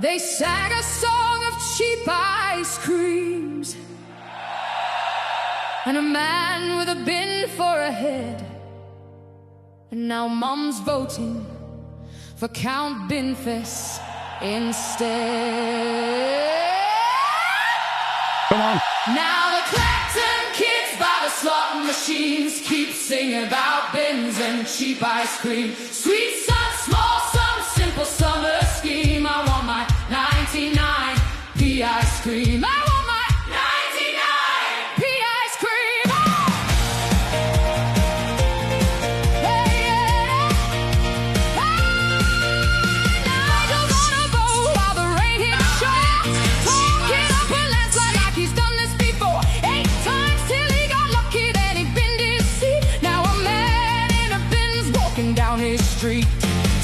They sang a song of cheap ice creams and a man with a bin for a head. And now Mom's voting for Count Binfest instead. Come on. Now the Clacton kids by the slot machines keep singing about bins and cheap ice cream. Sweet sun, small sun, simple summer scheme. I want my 99p ice cream. I want my 99p ice cream. Oh! Hey, yeah. Hey, Nigel's on a boat while the rain hits shore, talking up a landslide like he's done this before. 8 times till he got lucky, then he binned his seat. Now a man in a bin's walking down his street.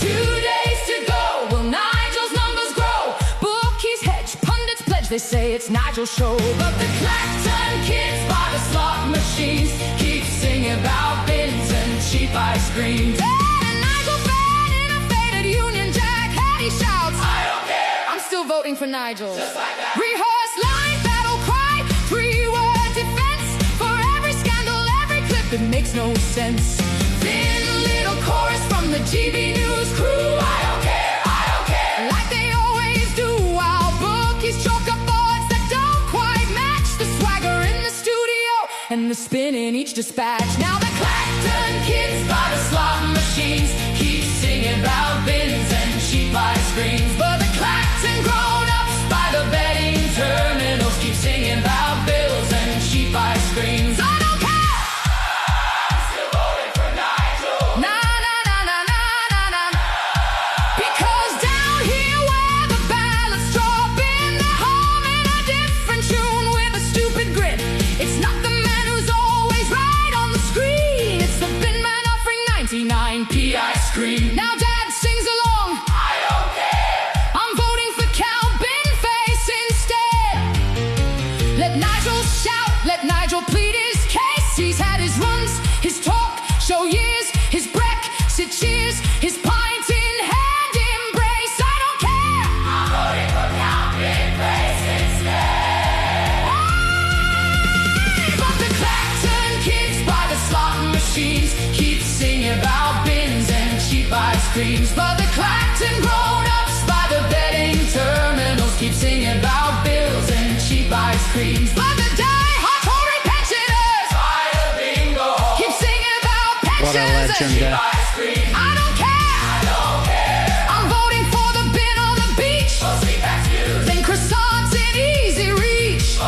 2 days to go, will Nigel's numbers grow? Bookies hedge, pundits pledge, they say it's Nigel's show. But the Clacton kids by the slot machines keep singing about bins and cheap ice cream. And Nigel fan in a faded Union Jack hat, he shouts, I don't care, I'm still voting for Nigel. Just like that. Rehearse line, battle cry, 3-word defense for every scandal, every clip that makes no sense. Thin little chorus from the GB News crew, I don't care, I don't care, like they always do, while bookies chalk up odds that don't quite match the swagger in the studio and the spin in each dispatch. Now the Clacton kids by the slot machines keep singing about bins and cheap ice creams, but the Clacton grown-ups by the betting terminals keep singing about bills and cheap ice creams. I don't care, I'm still voting for Nigel. Nah, nah, nah, nah, nah, nah, nah. Because down here where the ballots drop in, they're humming a different tune with a stupid grin. It's not the man who's always right on the screen, it's the bin man offering 99p ice cream. Now Dad sings along, I don't care, I'm voting for Count Binface instead. Let Nigel shout, let Nigel plead his case. He's had his runs, his talk, show years, his Brexit cheers, his pint in hand embrace. I don't care, I'm voting for Count Binface instead. But the Clacton kids by the slot machines keep singing about bins and cheap ice creams, but the Clacton grown-ups by the betting terminals keep singing about bills and cheap ice creams. But the die-hard Tory pensioners by the bingo hall keep singing about What a pensions and legend, cheap ice cream. I don't care, I don't care, I'm voting for the bin on the beach, then croissants in easy reach,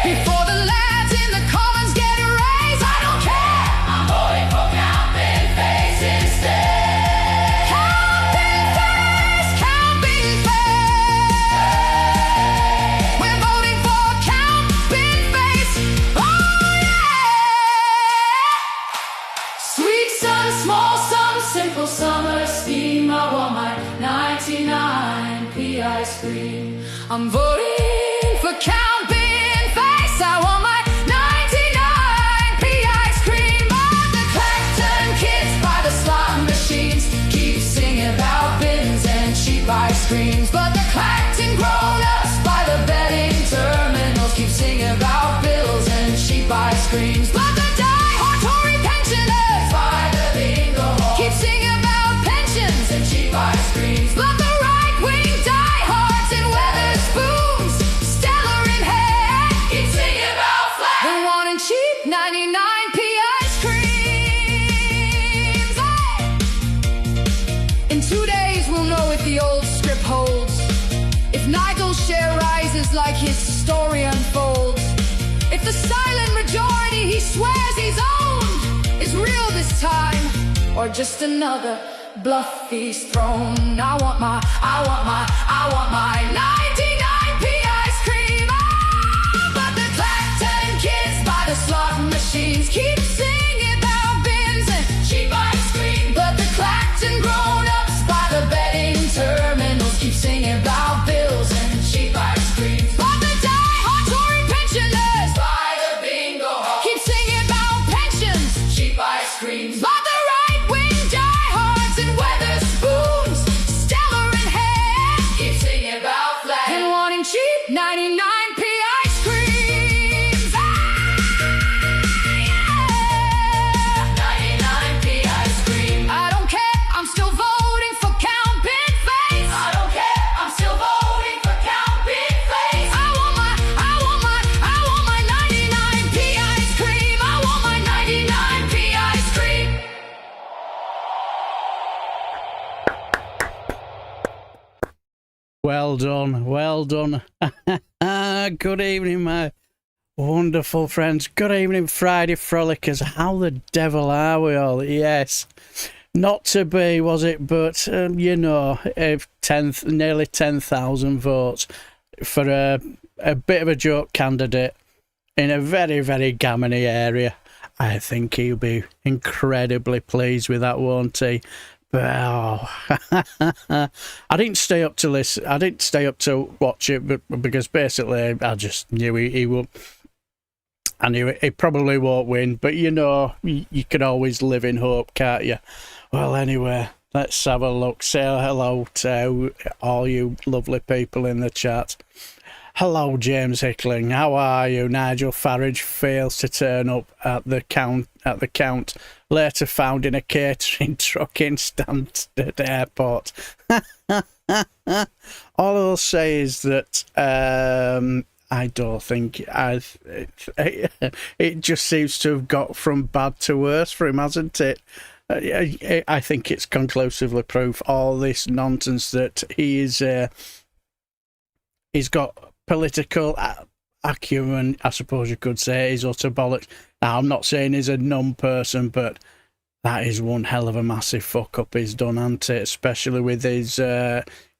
before the lads in the commons get a raise. I don't care, I'm voting for Count Binface instead. Count Binface, Count Binface. We're voting for Count Binface. Oh yeah! Sweet sun, small sun, simple summer scheme. I want my 99p ice cream. I'm voting for Count Binface. I want my 99p ice cream. But the Clacton kids by the slot machines keep singing about bins and cheap ice creams, but the Clacton grown-ups by the betting terminals keep singing about bills and cheap ice creams. But the die-hard Tory pensioners by the bingo hall keep singing about pensions and cheap ice creams. But the right-wing diehards in Weatherspoons, Stellar in hair, keep singing about flat. They're wanting cheap 99p ice creams. Hey! In 2 days we'll know if the old script holds, if Nigel's share rises like his story unfolds, if the silent majority he swears he's owned is real this time, or just another bluff he's thrown. I want my 99p ice cream. Ah, but the Clacton kids by the slot machines keep singing about bins and cheap ice cream, but the Clacton grown-ups by the betting terminals keep singing about bills and cheap ice cream. But the die-hard Tory pensioners by the bingo hall keep singing about pensions, cheap ice creams. But the right-wing diehards in Weatherspoons, Stellar in hair, keep singing about 99p ice creams. Yeah. 99p ice cream. I don't care, I'm still voting for Count Big Face. I don't care, I'm still voting for Count Big Face. I want my 99p ice cream. I want my 99p ice cream. Well done, well done. Good evening, my wonderful friends. Good evening, Friday Frolickers. How the devil are we all? Yes, not to be, was it? But, you know, if nearly 10,000 votes for a bit of a joke candidate in a very, very gammony area. I think he'll be incredibly pleased with that, won't he? Oh. I didn't stay up to listen. I didn't stay up to watch it, but because basically I just knew he would. I knew he probably won't win, but you know, you can always live in hope, can't you? Well, anyway, let's have a look. Say hello to all you lovely people in the chat. Hello, James Hickling. How are you? Nigel Farage fails to turn up at the count. Later found in a catering truck in Stansted Airport. All I'll say is that I don't think it just seems to have got from bad to worse for him, hasn't it? I think it's conclusively proof all this nonsense that he's got political acumen, I suppose you could say, is utter bollocks. Now, I'm not saying he's a numb person, but that is one hell of a massive fuck up he's done, hasn't it? Especially with his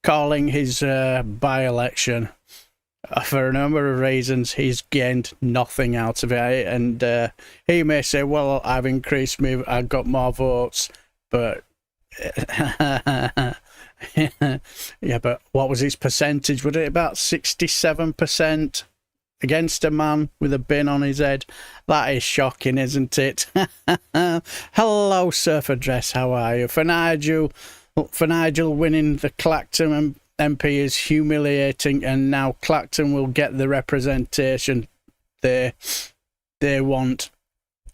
calling his by-election. For a number of reasons, he's gained nothing out of it. And he may say, well, I've got more votes, but... yeah, but what was his percentage? Was it about 67% against a man with a bin on his head? That is shocking, isn't it? Hello, Surfer Dress. How are you? For Nigel winning the Clacton MP is humiliating, and now Clacton will get the representation they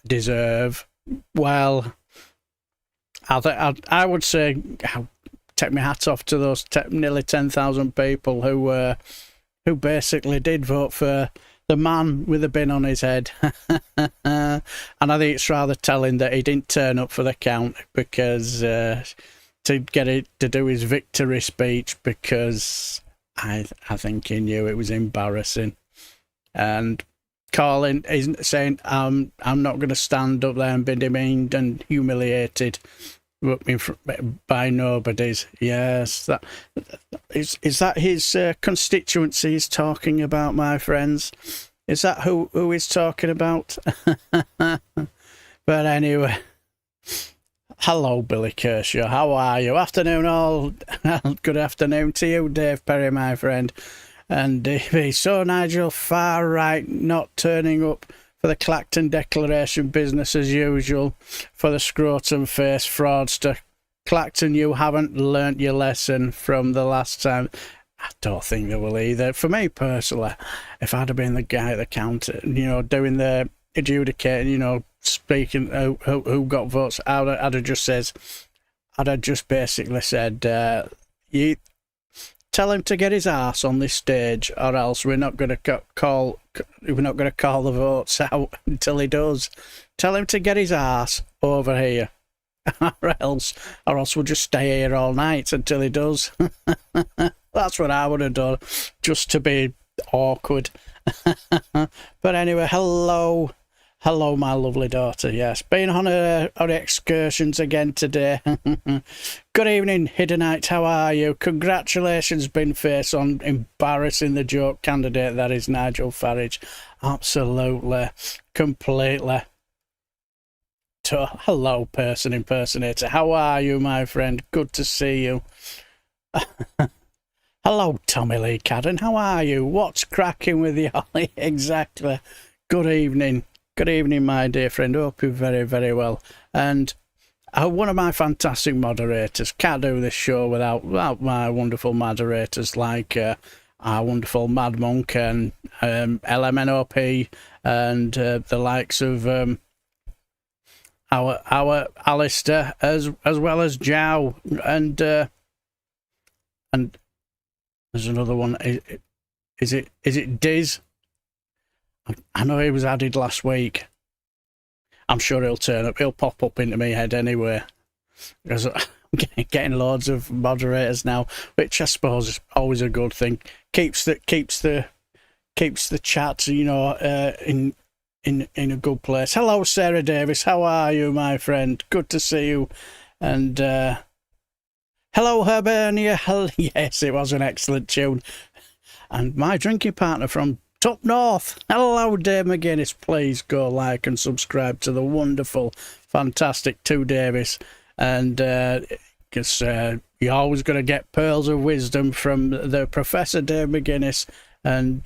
deserve. Well, I would say, take my hat off to those nearly 10,000 people who basically did vote for the man with the bin on his head. And I think it's rather telling that he didn't turn up for the count because to do his victory speech, because I think he knew it was embarrassing. And calling, saying, I'm not going to stand up there and be demeaned and humiliated by nobody's. Yes, that is that his constituency he's talking about, my friends? Is that who he's talking about? But anyway, hello, Billy Kershaw. How are you? Afternoon, all. Good afternoon to you, Dave Perry, my friend. And so Nigel, far right, not turning up for the Clacton Declaration, business as usual, for the scrotum face fraudster. Clacton, you haven't learnt your lesson from the last time. I don't think they will either. For me personally, if I'd have been the guy at the counter, you know, doing the adjudicating, you know, speaking who got votes, I'd have just basically said, you tell him to get his arse on this stage, or else we're not going to call the votes out until he does. Tell him to get his arse over here, or else we'll just stay here all night until he does. That's what I would have done, just to be awkward. But anyway, hello, my lovely daughter. Yes, been on excursions again today. Good evening, Hiddenite. How are you? Congratulations, Binface, on embarrassing the joke candidate that is Nigel Farage. Absolutely, completely. Hello, person impersonator. How are you, my friend? Good to see you. Hello, Tommy Lee Cadden. How are you? What's cracking with you, Ollie? Exactly. Good evening. Good evening, my dear friend. Hope you're very, very well. And one of my fantastic moderators. Can't do this show without my wonderful moderators like our wonderful Mad Monk and LMNOP and the likes of our Alistair as well as Jow and there's another one. Is it Diz? I know he was added last week. I'm sure he'll turn up. He'll pop up into my head anyway. Because I'm getting loads of moderators now, which I suppose is always a good thing. Keeps the chat, in a good place. Hello, Sarah Davis. How are you, my friend? Good to see you. And hello, Hibernia. Yes, it was an excellent tune. And my drinking partner from up north. Hello, Dave McGuinness. Please go like and subscribe to the wonderful, fantastic Two Davis. And because you're always going to get pearls of wisdom from the Professor Dave McGuinness. And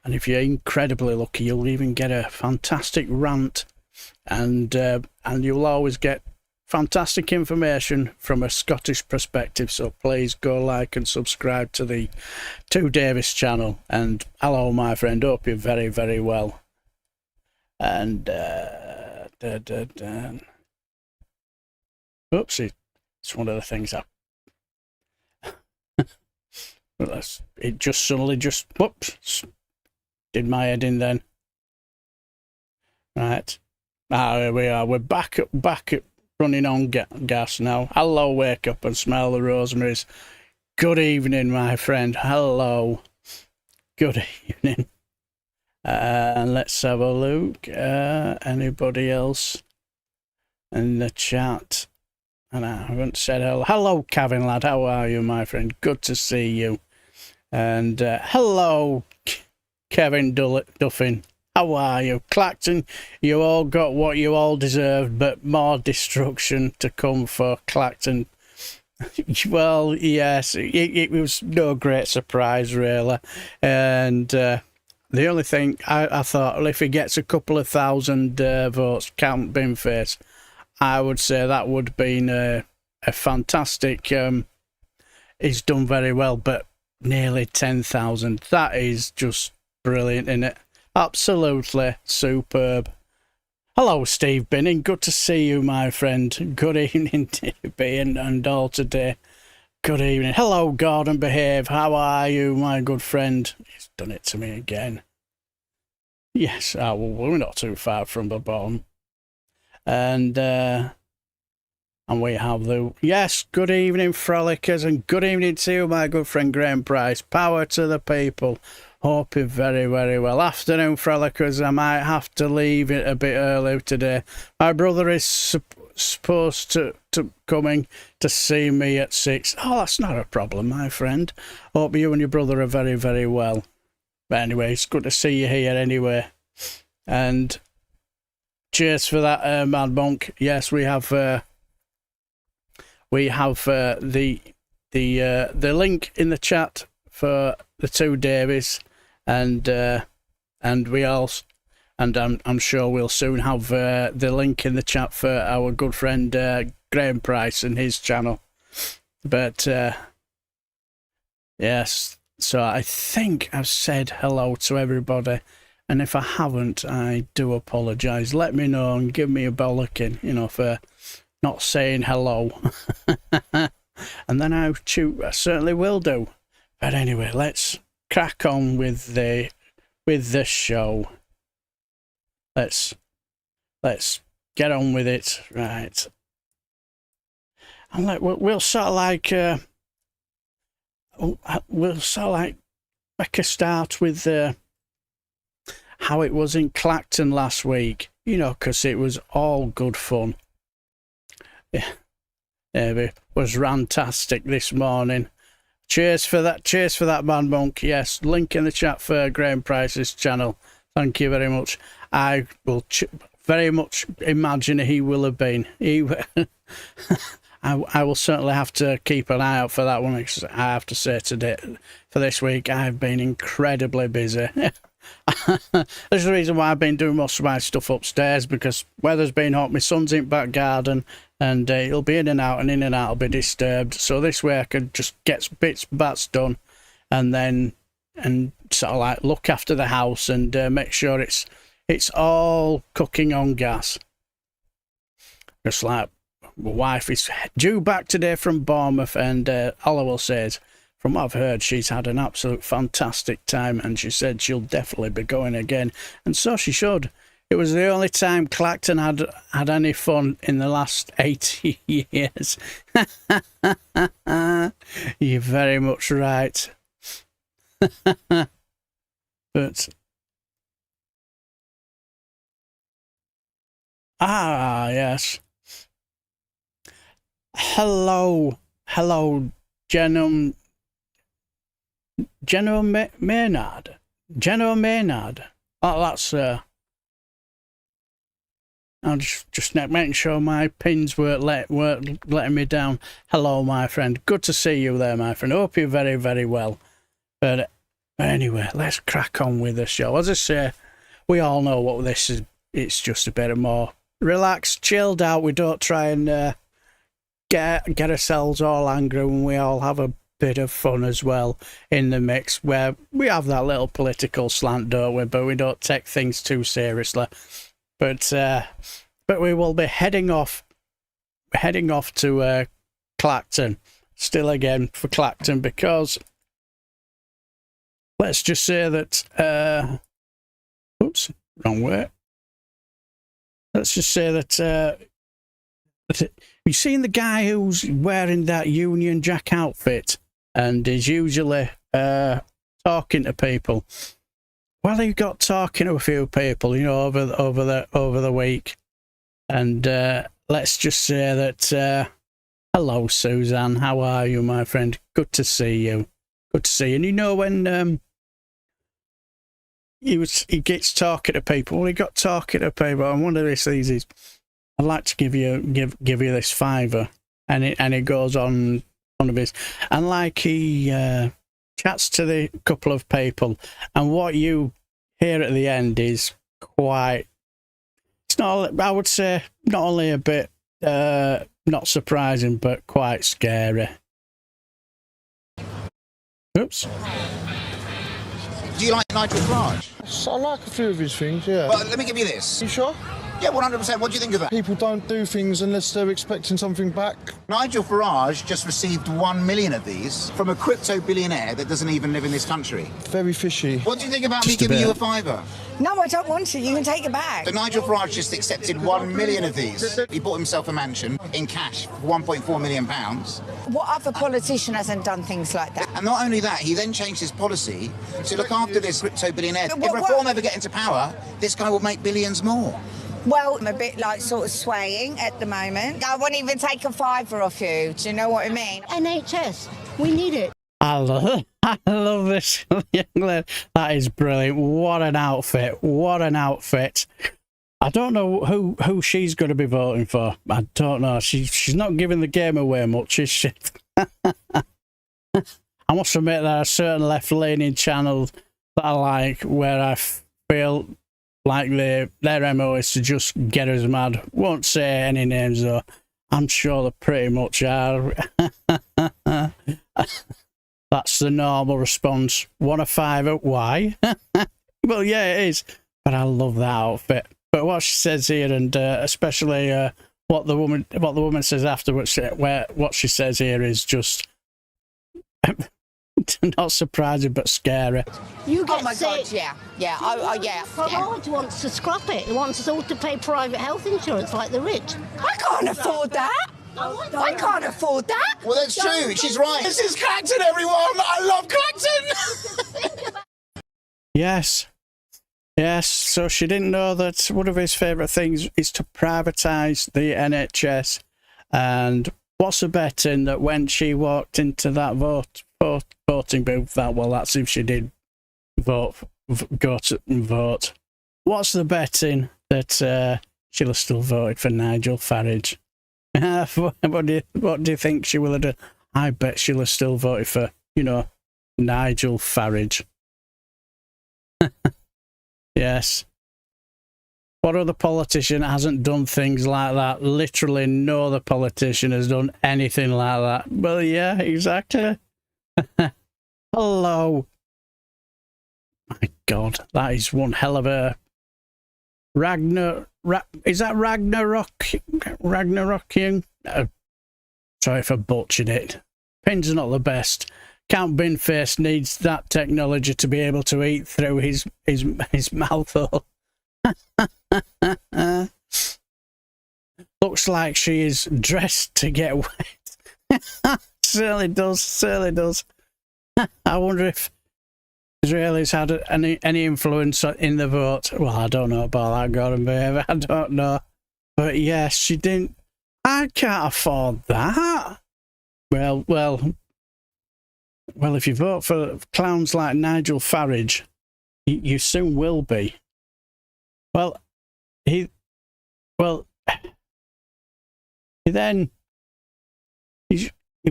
if you're incredibly lucky, you'll even get a fantastic rant. And you'll always get fantastic information from a Scottish perspective. So please go like and subscribe to the Two Davis channel. And hello, my friend. Hope you're very, very well. And oopsie, it's one of the things it just suddenly whoops, did my head in then. Right. Here we are. We're back up running on gas now. Hello, wake up and smell the rosemaries. Good evening, my friend. Hello. Good evening. And let's have a look. Anybody else in the chat? And I haven't said hello. Hello, Kevin lad. How are you, my friend? Good to see you. And hello, Kevin Duffin. How are you? Clacton, you all got what you all deserved, but more destruction to come for Clacton. Well, yes, it was no great surprise, really. And the only thing I thought, well, if he gets a couple of thousand votes, Count Binface, I would say that would have been a fantastic... he's done very well, but nearly 10,000. That is just brilliant, isn't it? Absolutely superb. Hello, Steve Binning. Good to see you, my friend. Good evening to you and all today. Good evening. Hello, Gordon Behave. How are you, my good friend? He's done it to me again. Yes, well, we're not too far from the bottom. And we have the... Yes, good evening, Frolickers, and good evening to you, my good friend Graham Price. Power to the people. Hope you're very, very well. Afternoon, Frolickers. I might have to leave it a bit early today. My brother is supposed to coming to see me at 6. Oh, that's not a problem, my friend. Hope you and your brother are very, very well. But anyway, it's good to see you here anyway. And cheers for that, Mad Monk. Yes, we have the link in the chat for the Two Davis. And we also, and I'm sure we'll soon have the link in the chat for our good friend Graham Price and his channel. But yes, so I think I've said hello to everybody, and if I haven't, I do apologise. Let me know and give me a bollocking, for not saying hello, and then I certainly will do. But anyway, let's crack on with the show. Let's get on with it, right? And we'll sort of like make a start with how it was in Clacton last week, because it was all good fun. Yeah, it was rantastic this morning. Cheers for that, Man Monk. Yes, link in the chat for Graham Price's channel. Thank you very much. I will very much imagine he will have been. I will certainly have to keep an eye out for that one, because I have to say today, for this week, I've been incredibly busy. There's the reason why I've been doing most of my stuff upstairs, because weather's been hot, my son's in back garden, and he'll be in and out will be disturbed. So this way I can just get bits bats done and sort of like look after the house and make sure it's all cooking on gas. Just like my wife is due back today from Bournemouth, and all I will say is, from what I've heard, she's had an absolute fantastic time, and she said she'll definitely be going again, and so she should. It was the only time Clacton had any fun in the last 80 years. You're very much right. But yes. Hello, General Maynard. General Maynard. Oh, that's I'm just making sure my pins weren't letting me down. Hello, my friend. Good to see you there, my friend. Hope you're very, very well. But anyway, let's crack on with the show. As I say, we all know what this is. It's just a bit more relaxed, chilled out. We don't try and get ourselves all angry, and we all have a bit of fun as well in the mix, where we have that little political slant, don't we? But we don't take things too seriously. But we will be heading off to Clacton, still again for Clacton, because let's just say that oops, wrong way. Let's just say that you've seen the guy who's wearing that Union Jack outfit and is usually talking to people. Well, he got talking to a few people, over the week, and let's just say that hello, Suzanne. How are you, my friend? Good to see you. Good to see you. And when he gets talking to people. Well, he got talking to people, and one of these things is, I'd like to give you this £5, and it goes on one of his, and like he chats to the couple of people, and what you hear at the end is quite. It's not. I would say not only a bit not surprising, but quite scary. Oops. Do you like Nigel Farage? I like a few of his things, yeah. Well, let me give you this. You sure? Yeah, 100%. What do you think of that? People don't do things unless they're expecting something back. Nigel Farage just received 1 million of these from a crypto billionaire that doesn't even live in this country. Very fishy. What do you think about me giving you a £5? No, I don't want it. You can take it back. So Nigel Farage just accepted 1 million of these. He bought himself a mansion in cash for £1.4 million. What other politician hasn't done things like that? And not only that, he then changed his policy to look after this crypto billionaire. If Reform ever get into power, this guy will make billions more. Well, I'm a bit like sort of swaying at the moment. I won't even take a £5 off you. Do you know what I mean? NHS, we need it. I love this young lady. That is brilliant. What an outfit. What an outfit. I don't know who she's going to be voting for. I don't know. She's not giving the game away much, is she? I must admit there are certain left-leaning channels that I like, where I feel like their MO is to just get us mad. Won't say any names though. I'm sure they pretty much are. That's the normal response. Want a £5? Why? Well, yeah, it is. But I love that outfit. But what she says here, and especially what the woman says afterwards, what she says here is just not surprising, but scary. You get Oh my sick. God, yeah. Yeah. Farage wants to scrap it. He wants us all to pay private health insurance like the rich. I can't afford that. I can't afford that. Well, that's true. She's right. This is Clacton, everyone. I love Clacton. Yes. So she didn't know that one of his favourite things is to privatise the NHS. And what's the betting that when she walked into that voting booth, that's if she did go and vote. What's the betting that she'll have still voted for Nigel Farage? What do you think she will have done? I bet she'll have still voted for, Nigel Farage. Yes. What other politician hasn't done things like that? Literally no other politician has done anything like that. Well, yeah, exactly. Hello. My God, that is one hell of a is that Ragnarokian? Sorry if I butchered it. Pin's not the best. Count Binface needs that technology to be able to eat through his mouth hole. Looks like she is dressed to get wet. Certainly does. Certainly does. I wonder if Israelis had any influence in the vote. Well, I don't know about that, Gordon Beaver. I don't know. But yes, she didn't. I can't afford that. Well, if you vote for clowns like Nigel Farage, you soon will be. He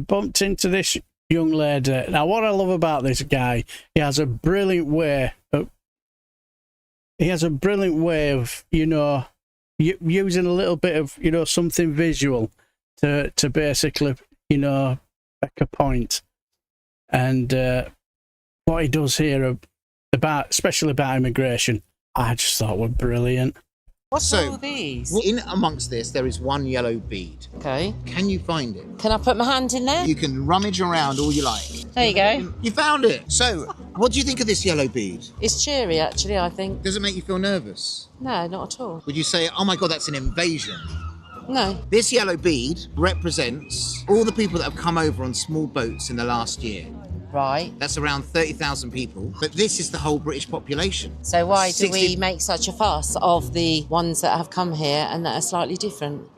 bumped into this young lady. Now, what I love about this guy, he has a brilliant way of, using a little bit of, something visual to basically, make a point. And what he does here especially about immigration, I just thought were brilliant. What's all these? In amongst this, there is one yellow bead. Okay. Can you find it? Can I put my hand in there? You can rummage around all you like. There you go. You found it. So, what do you think of this yellow bead? It's cheery, actually, I think. Does it make you feel nervous? No, not at all. Would you say, oh my God, that's an invasion? No. This yellow bead represents all the people that have come over on small boats in the last year. Right. That's around 30,000 people. But this is the whole British population. So why do we make such a fuss of the ones that have come here and that are slightly different?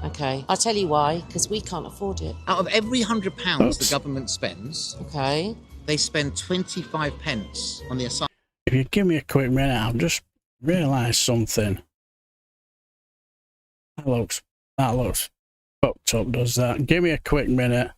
Okay. I'll tell you why, because we can't afford it. Out of every £100 the government spends, Okay. they spend 25 pence on the asylum. If you give me a quick minute, I've just realised something. That looks fucked up, does that? Give me a quick minute.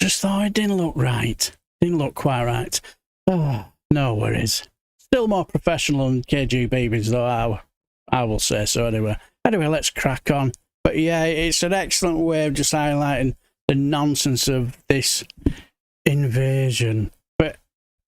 Just thought it didn't look right. Didn't look quite right. Oh, no worries. Still more professional than KG Babies, though, I will say so anyway. Anyway, let's crack on. But yeah, it's an excellent way of just highlighting the nonsense of this invasion. But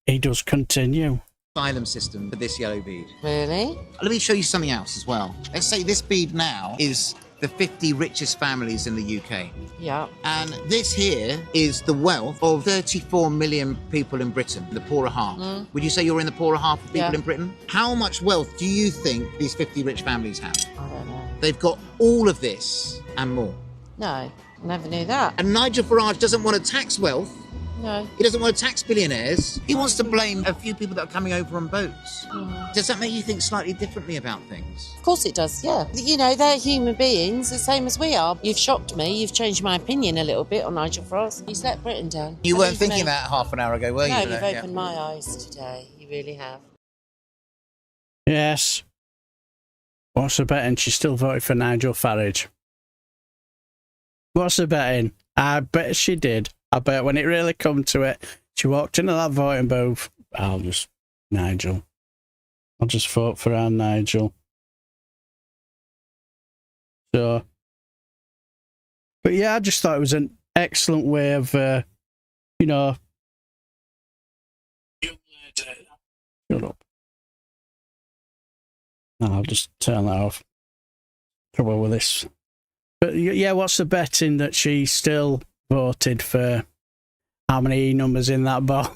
he does continue. Asylum system for this yellow bead. Really? Let me show you something else as well. Let's say this bead now is the 50 richest families in the UK. Yeah. And this here is the wealth of 34 million people in Britain, the poorer half. Would you say you're in the poorer half of people in Britain? How much wealth do you think these 50 rich families have? I don't know. They've got all of this and more. No, I never knew that. And Nigel Farage doesn't want to tax wealth. No. He doesn't want to tax billionaires. He wants to blame a few people that are coming over on boats. Does that make you think slightly differently about things? Of course it does, yeah. You know, they're human beings, the same as we are. You've shocked me. You've changed my opinion a little bit on Nigel Farage. He's let Britain down. You weren't Believe thinking me. that half an hour ago, were you? No, you've opened my eyes today. You really have. Yes. What's the betting? She still voted for Nigel Farage. What's the betting? I bet she did. I bet when it really come to it, she walked into that voting booth. I'll just vote for our Nigel. So, but yeah, I just thought it was an excellent way of, Shut up. No, I'll just turn that off. Trouble with this. But yeah, what's the betting that she still voted for how many numbers in that bowl?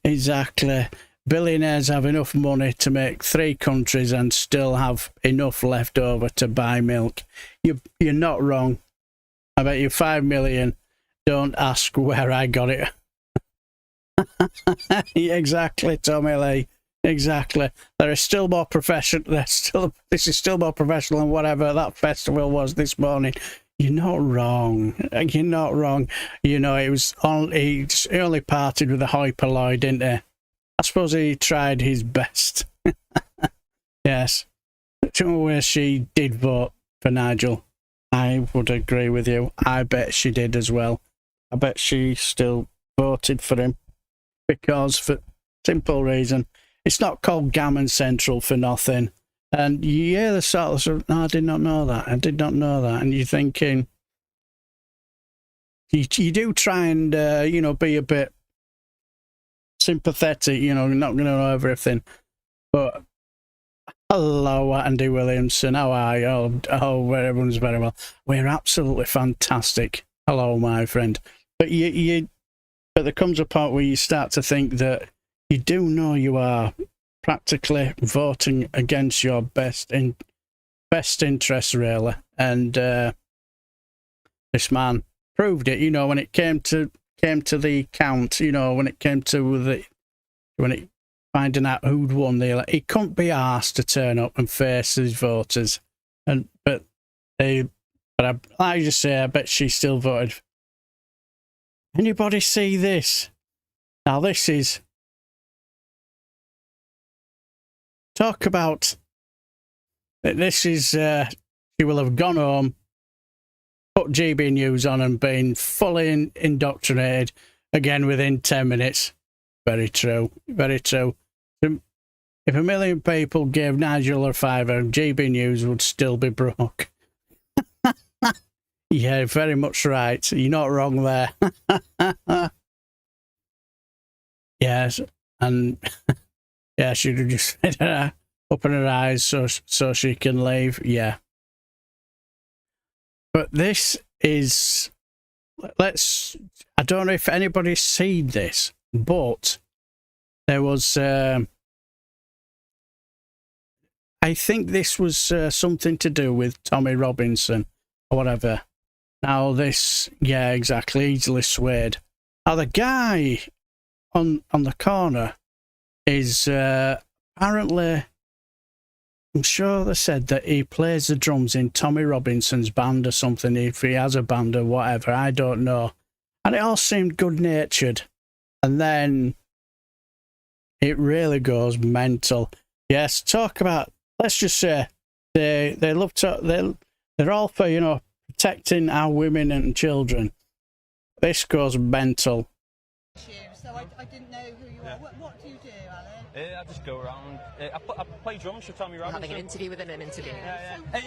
Exactly. Billionaires have enough money to make 3 countries and still have enough left over to buy milk. You're not wrong. I bet you 5 million. Don't ask where I got it. Exactly, Tommy Lee. Exactly. There is still more professional. This is still more professional than whatever that festival was this morning. You're not wrong. You're not wrong. He only parted with a hoi polloi, didn't he? I suppose he tried his best. Yes. Where she did vote for Nigel. I would agree with you. I bet she did as well. I bet she still voted for him. because for simple reason, it's not called Gammon Central for nothing. And you hear the sort of, no, I did not know that. I did not know that. And you're thinking, you do try and, you know, be a bit sympathetic, you know, not going to know everything. But hello, Andy Williamson. How are you? Oh, everyone's very well. We're absolutely fantastic. Hello, my friend. But but there comes a point where you start to think that you do know you are practically voting against your best interests, really. And this man proved it. You know, when it came to the count, you know, when it finding out who'd won the election, he couldn't be asked to turn up and face his voters. But like I just say, I bet she still voted. Anybody see this? Now this is, talk about, this is, she will have gone home, put GB News on and been fully indoctrinated again within 10 minutes. Very true, very true. If 1 million people gave Nigel a fiver, GB News would still be broke. Yeah, very much right. You're not wrong there. Yes, and yeah, she'd have just open her eyes so she can leave. Yeah. But this is, I don't know if anybody's seen this, but there was, I think this was something to do with Tommy Robinson or whatever. Now this, yeah, exactly, easily swayed. Now the guy on the corner is apparently, I'm sure they said that he plays the drums in Tommy Robinson's band or something, if he has a band or whatever, I don't know. And it all seemed good-natured. And then it really goes mental. Yes, talk about, let's just say, they love to, they're all for, you know, protecting our women and children. This goes mental. So I didn't know who you are. What do you do, Alan? I just go around. I play drums for Tommy Robinson. Having an interview within an interview. Yeah. I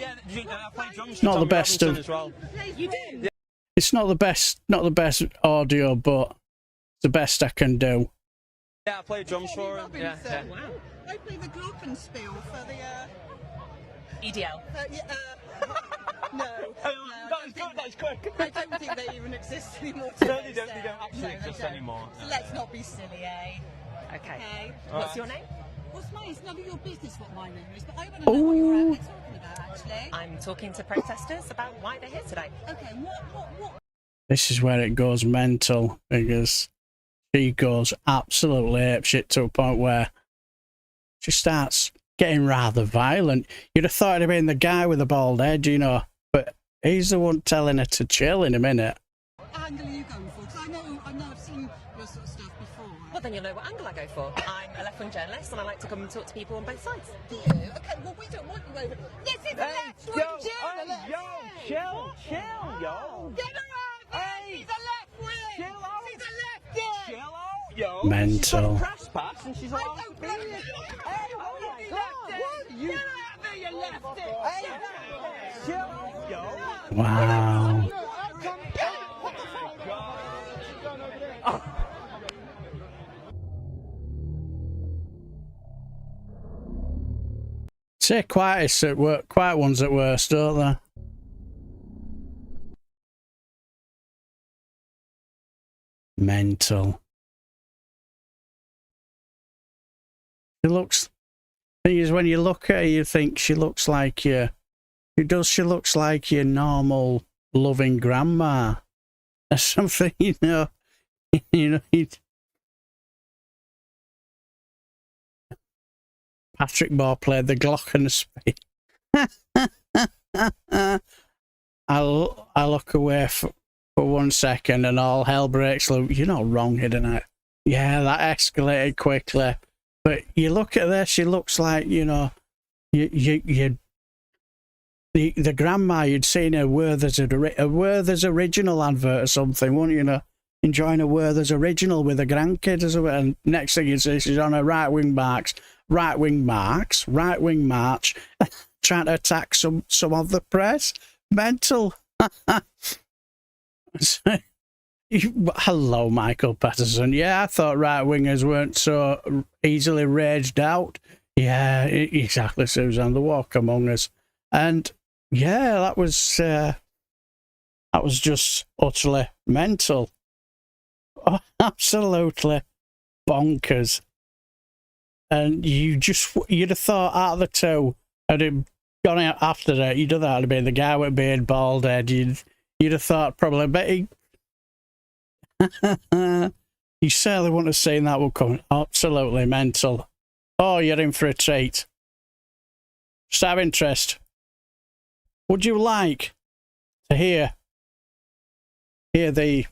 play drums for Not Tommy the best Robinson of, as well. You do? It's not the best audio, but it's the best I can do. Yeah, I play drums for him. Yeah. Wow. I play the glockenspiel for the EDL. No. That is quick. I don't think they even exist anymore. No, they don't actually exist anymore. So let's not be silly, eh? Okay. What's your name? What's mine? It's none of your business what my name is, but I want to know what you're out there talking about, actually. I'm talking to protesters about why they're here today. Okay, what? This is where it goes mental, because she goes absolutely apeshit to a point where she starts getting rather violent. You'd have thought it'd been the guy with the bald head, you know, but he's the one telling her to chill in a minute. What angle are you going for? Because I know I've seen your sort of stuff before. Well, then you'll know what angle I go for. I'm a left-wing journalist and I like to come and talk to people on both sides. Do you? Okay, well, we don't want you over. This is a left-wing journalist! Chill, yo. Get her out there! She's a left-wing! Chill out. She's a lefty! Chill out, yo. Mental. She's got a press pass and she's I allowed don't to be blame here. you! Lefty! Get out there, you lefty! Chill out, yo. Wow. Say quietest at work, quiet ones at worst, don't they? Mental. She looks. Thing is, when you look at her, you think she looks like your. She looks like your normal, loving grandma, or something. You know. Patrick Moore played the glockenspiel. I look away for 1 second and all hell breaks loose. You're not wrong here tonight. Yeah, that escalated quickly. But you look at her, she looks like, you know, the grandma you'd seen her Werther's original advert or something, wouldn't you know? enjoying a Werther's original with a grandkid or something. And next thing you see, she's on a right-wing march, trying to attack some of the press. Mental. Hello, Michael Patterson. Yeah, I thought right-wingers weren't so easily raged out. Yeah, exactly, Suzanne. The walk among us. And yeah, that was just utterly mental. Oh, absolutely bonkers. And you'd have thought out of the two, had it gone out after that, you'd have thought it'd been the guy with beard, bald head. You'd have thought probably, but you certainly wouldn't have seen that one coming. Absolutely mental. Oh, you're in for a treat. Just out of interest, would you like to hear the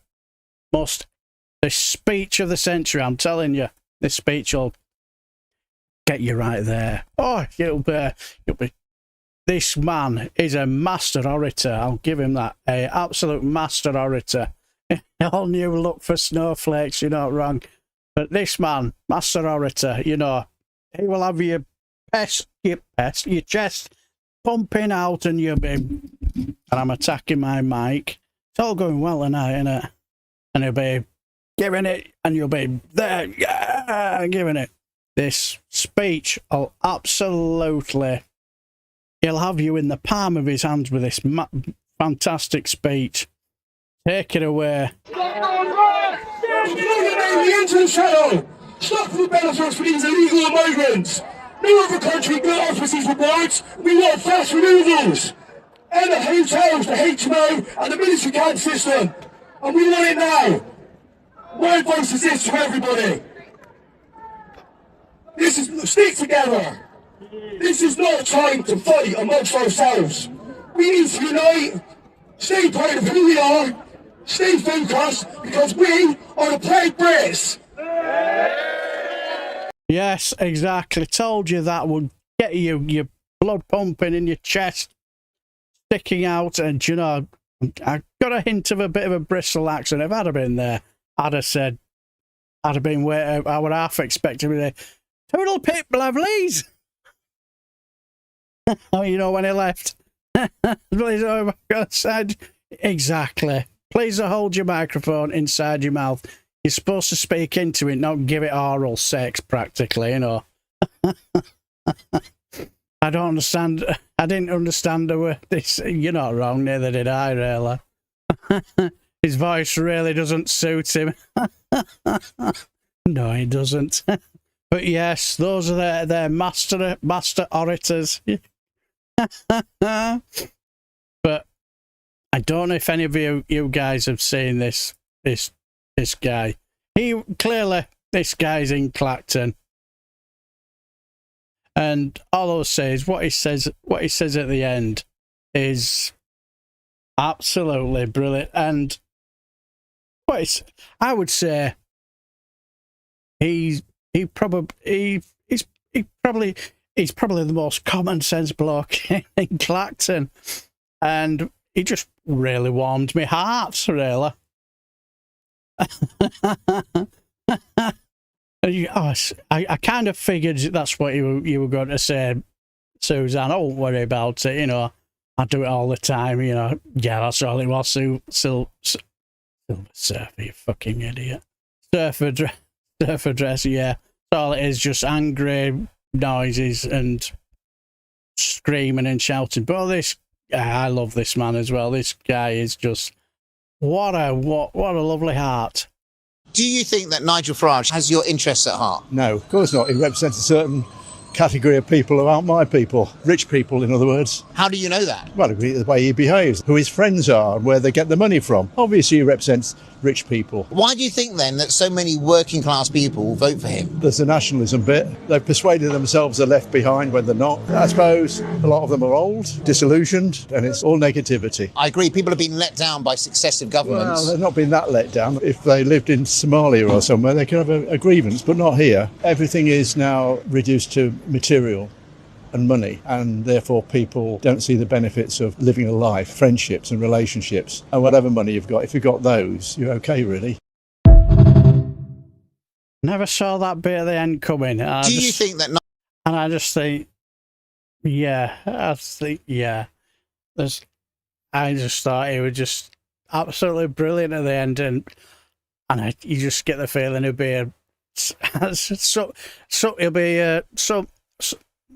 speech of the century? I'm telling you, this speech will get you right there. Oh, you'll be. This man is a master orator. I'll give him that. A absolute master orator. All new look for snowflakes. You're not wrong. But this man, master orator, you know, he will have your chest pumping out, and you'll be. And I'm attacking my mic. It's all going well tonight, isn't it? And he'll be giving it, and you'll be there, yeah, giving it. This speech will absolutely. He'll have you in the palm of his hands with this fantastic speech. Take it away. Into the channel. Stop the benefits for these illegal migrants. No other country can offer these rewards. We want fast removals. And the hotels, the HMO, and the military camp system. And we want it now. My voice is this to everybody. This is, stick together. This is not time to fight amongst ourselves. We need to unite, stay proud of who we are, stay focused, because we are the proud Brits. Yes, exactly. Told you that would get you your blood pumping in your chest, sticking out, and you know, I got a hint of a bit of a Bristol accent. If I'd have been there, I'd have said, I'd have been where I would half expected me to toodle pip, lovelies. Oh, you know when he left. Please, oh my God, said exactly. Please hold your microphone inside your mouth. You're supposed to speak into it, not give it oral sex, practically, you know. I don't understand. I didn't understand this. You're not wrong, neither did I, really. His voice really doesn't suit him. No, he doesn't. But yes, those are their master orators. But I don't know if any of you guys have seen this guy. This guy's in Clacton, and all I'll say is what he says at the end is absolutely brilliant. And I would say he's probably the most common sense bloke in Clacton, and he just really warmed my heart, really. I kind of figured that's what you were going to say, Suzanne. Don't worry about it, you know. I do it all the time, you know. Yeah, that's all it was. Silver Surfer, you fucking idiot. Surfer dress, yeah. That's all it is, just angry noises and screaming and shouting. But I love this man as well. This guy is just what a lovely heart. Do you think that Nigel Farage has your interests at heart? No, of course not. He represents a certain category of people who aren't my people. Rich people, in other words. How do you know that? Well, the way he behaves, who his friends are, and where they get the money from. Obviously, he represents rich people. Why do you think, then, that so many working class people vote for him? There's the nationalism bit. They've persuaded themselves they're left behind when they're not. I suppose a lot of them are old, disillusioned, and it's all negativity. I agree. People have been let down by successive governments. Well, they've not been that let down. If they lived in Somalia or somewhere, they could have a grievance, but not here. Everything is now reduced to material and money, and therefore people don't see the benefits of living a life, friendships and relationships. And whatever money you've got, if you've got those, you're okay, really. Never saw that bit at the end coming. Do you think that? And I just think, yeah, I just think, yeah. I just thought he was just absolutely brilliant at the end, and you just get the feeling he'll be he'll be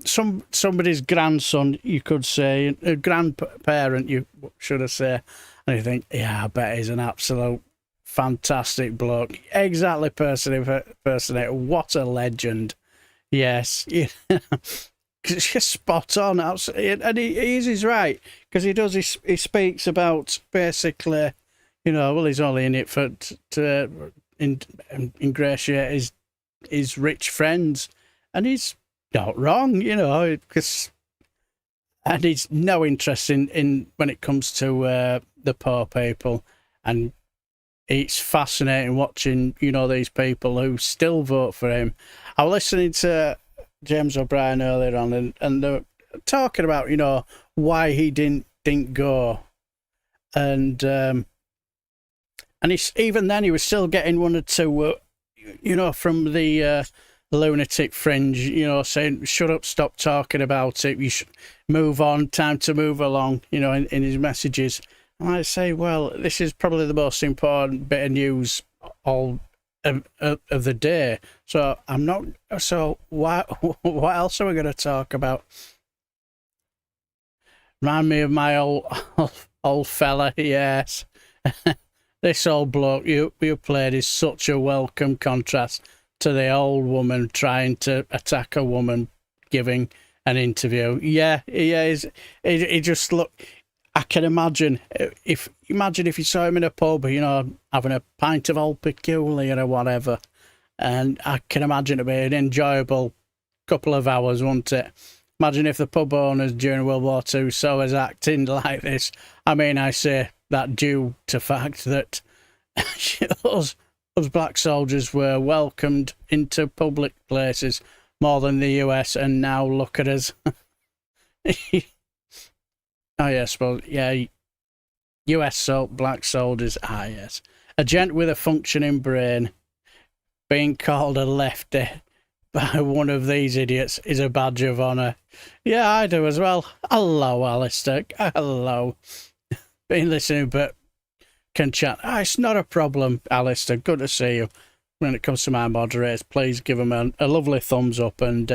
somebody's grandson, you could say, a grandparent, you should have said, and you think, yeah, I bet he's an absolute fantastic bloke, exactly personate. What a legend. Yes, yeah. It's just spot on, absolutely. And he's right, because he speaks about basically, well, he's only in it to ingratiate his rich friends, and he's not wrong, because, and he's no interest in when it comes to the poor people, and it's fascinating watching, these people who still vote for him. I was listening to James O'Brien earlier on, and they're talking about, why he didn't go, and even then he was still getting one or two, from the lunatic fringe, saying, shut up, stop talking about it, you should move on, time to move along, in his messages. And I say, well, this is probably the most important bit of news all of the day. So I'm not. So what else are we going to talk about? Remind me of my old fella. Yes, this old bloke you played is such a welcome contrast to the old woman trying to attack a woman giving an interview. Yeah, he just look. I can imagine if you saw him in a pub, having a pint of Old Peculiar or whatever, and I can imagine it'd be an enjoyable couple of hours, wouldn't it? Imagine if the pub owners during World War II saw us acting like this. I mean, I say that due to fact that us black soldiers were welcomed into public places more than the US, and now look at us. Oh, yes, well, yeah, US black soldiers, yes. A gent with a functioning brain being called a lefty by one of these idiots is a badge of honour. Yeah, I do as well. Hello, Alistair. Hello. Been listening, but can chat. It's not a problem, Alistair. Good to see you. When it comes to my moderators, please give them a lovely thumbs up and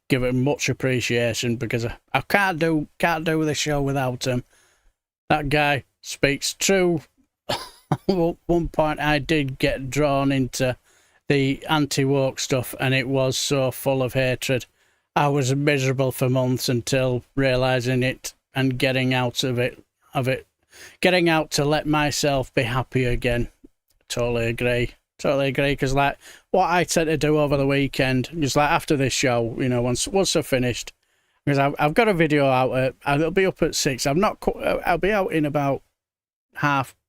give it much appreciation, because I can't do the show without him. That guy speaks true. At one point I did get drawn into the anti-woke stuff, and it was so full of hatred. I was miserable for months until realising it and getting out of it, getting out to let myself be happy again. Totally agree, because like what I tend to do over the weekend, just like after this show, once I've finished, because I've got a video out, it'll be up at 6. I'll be out in about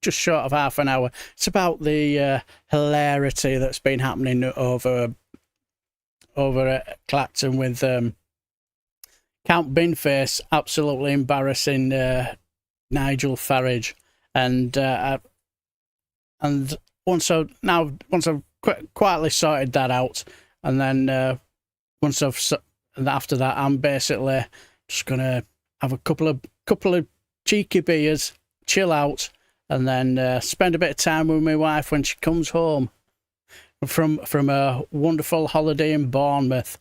just short of half an hour. It's about the hilarity that's been happening over at Clacton with Count Binface absolutely embarrassing Nigel Farage, and once I've quietly sorted that out, and then after that, I'm basically just gonna have a couple of cheeky beers, chill out, and then spend a bit of time with my wife when she comes home from a wonderful holiday in Bournemouth.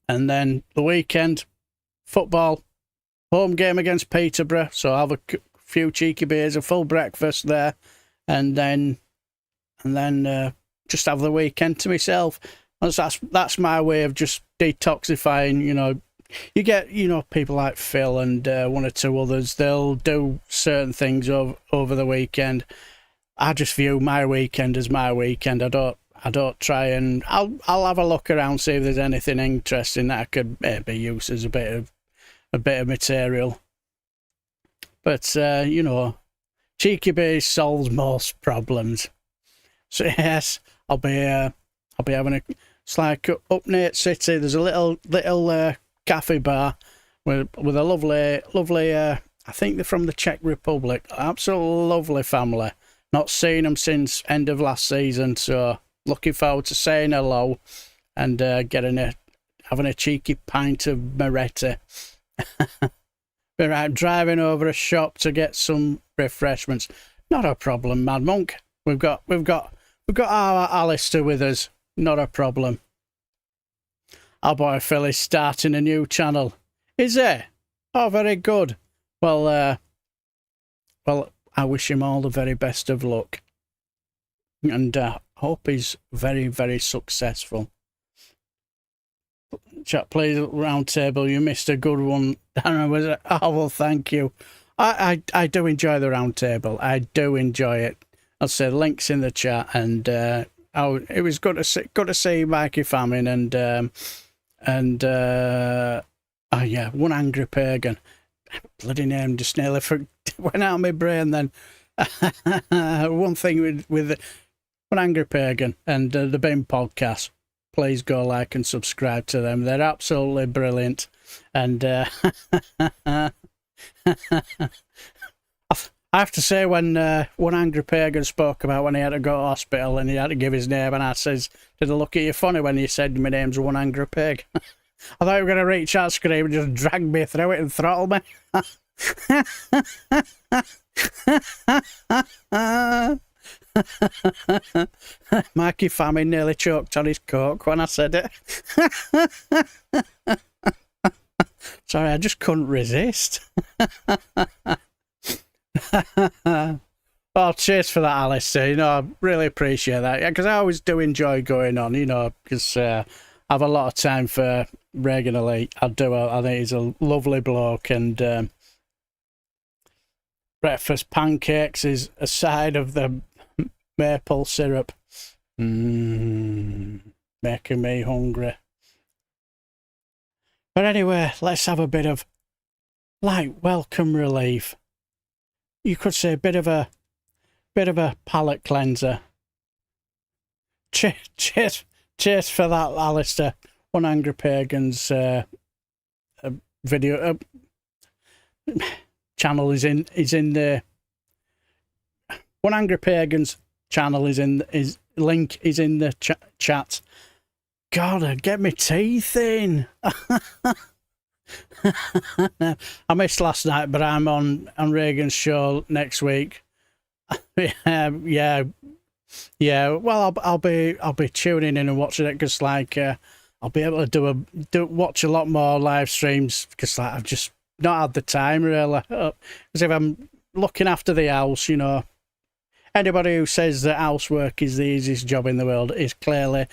And then the weekend, football, home game against Peterborough, so I'll have a few cheeky beers, a full breakfast there, and then just have the weekend to myself. That's my way of just detoxifying. You get people like Phil and one or two others. They'll do certain things over the weekend. I just view my weekend as my weekend. I don't try, and I'll have a look around, see if there's anything interesting that I could maybe use as a bit of material. But cheeky beers solves most problems. So yes, I'll be having it's like up near City. There's a little cafe bar with a lovely. I think they're from the Czech Republic. Absolutely lovely family. Not seen them since end of last season, so looking forward to saying hello and having a cheeky pint of Moretti. We're out driving over a shop to get some refreshments. Not a problem, Mad Monk. We've got our Alistair with us. Not a problem. Our boy Phil's starting a new channel. Is he? Oh, very good. Well, I wish him all the very best of luck, and hope he's very, very successful. Chat, please, round table. You missed a good one. Darren, was it? Oh, well, thank you. I do enjoy the round table. I do enjoy it. I'll say links in the chat, and it was good to see Mikey Famine and oh yeah, One Angry Pagan. Bloody name just nearly went out of my brain then. One thing with One Angry Pagan and the Bin podcast. Please go like and subscribe to them. They're absolutely brilliant. And I have to say, when One Angry Pagan spoke about when he had to go to hospital and he had to give his name, and I says, did I look at you funny when you said my name's One Angry Pig? I thought you were going to reach out, scream, and just drag me through it and throttle me. Mikey Famine nearly choked on his coke when I said it. Sorry, I just couldn't resist. Oh, cheers for that, Alistair. You know, I really appreciate that. Yeah, because I always do enjoy going on, you know, because I have a lot of time for Reagan Elite. I think he's a lovely bloke, and breakfast pancakes is a side of the maple syrup. Making me hungry. But anyway, let's have a bit of welcome relief. You could say a bit of a palate cleanser. Cheers for that, Alistair. One Angry Pagan's video channel is in the One Angry Pagan's channel is link is in the chat. God, I get my teeth in. I missed last night, but I'm on Reagan's show next week. Yeah. Well, I'll be tuning in and watching it because I'll be able to watch a lot more live streams because I've just not had the time really. Because if I'm looking after the house, you know, anybody who says that housework is the easiest job in the world is clearly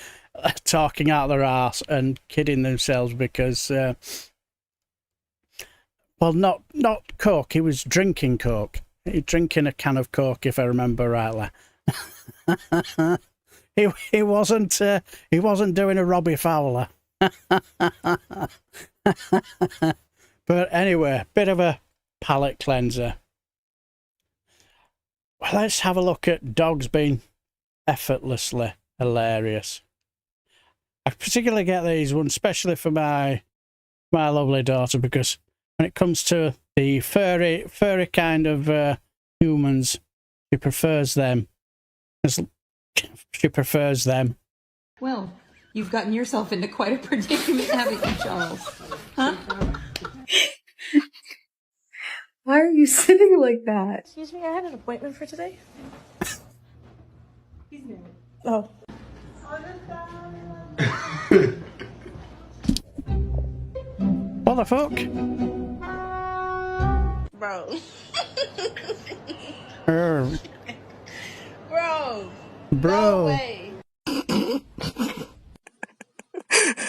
talking out their arse and kidding themselves because, well, not Coke. He was drinking Coke. He was drinking a can of Coke, if I remember rightly. He wasn't doing a Robbie Fowler. But anyway, bit of a palate cleanser. Well, let's have a look at dogs being effortlessly hilarious. I particularly get these ones, especially for my lovely daughter, because when it comes to the furry kind of humans, she prefers them. She prefers them. Well, you've gotten yourself into quite a predicament, haven't you, Charles? Huh? Why are you sitting like that? Excuse me, I had an appointment for today. Oh. What the fuck? Bro. Bro. No way.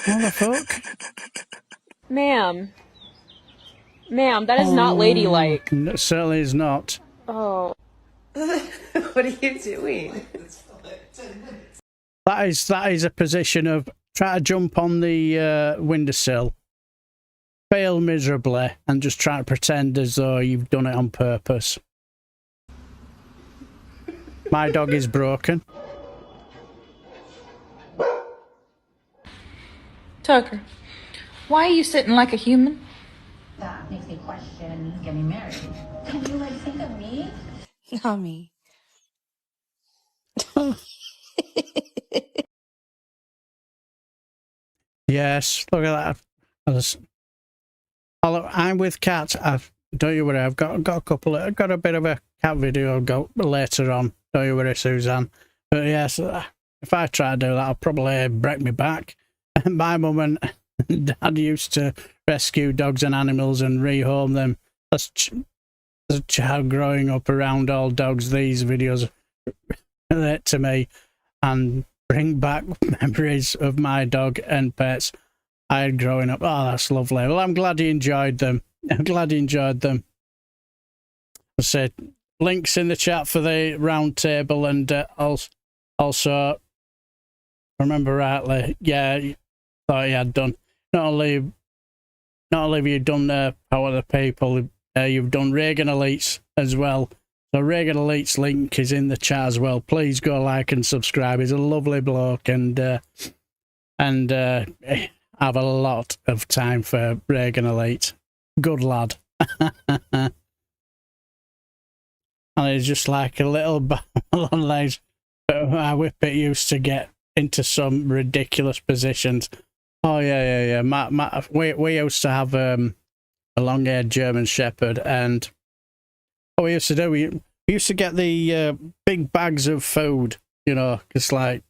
What the fuck? Ma'am, that is not ladylike. It certainly is not. Oh. What are you doing? That is a position of try to jump on the windowsill, fail miserably, and just try to pretend as though you've done it on purpose. My dog is broken. Tucker, why are you sitting like a human? That makes me question getting married. Can you think of me? Not me. Yes, look at that. I'm with cats. Don't you worry. I've got a couple. I've got a bit of a cat video. I'll go later on. Don't you worry, Suzanne. But yes, if I try to do that, I'll probably break my back. My mum and dad used to rescue dogs and animals and rehome them. As a child growing up around all dogs, these videos relate to me and bring back memories of my dog and pets I had growing up. Oh, that's lovely. Well, I'm glad you enjoyed them. I'm glad you enjoyed them. I said links in the chat for the round table, and also, if I remember rightly, yeah, thought you had done. Not only have you done Power of the People, you've done Reagan Elites as well. So Reagan Elites link is in the chat as well. Please go like and subscribe. He's a lovely bloke, and have a lot of time for Reagan Elite. Good lad. And he's just like a little balloon legs. My whippet used to get into some ridiculous positions. Oh yeah. We used to have a long-haired German Shepherd, and what we used to do, we used to get the big bags of food, you know, just like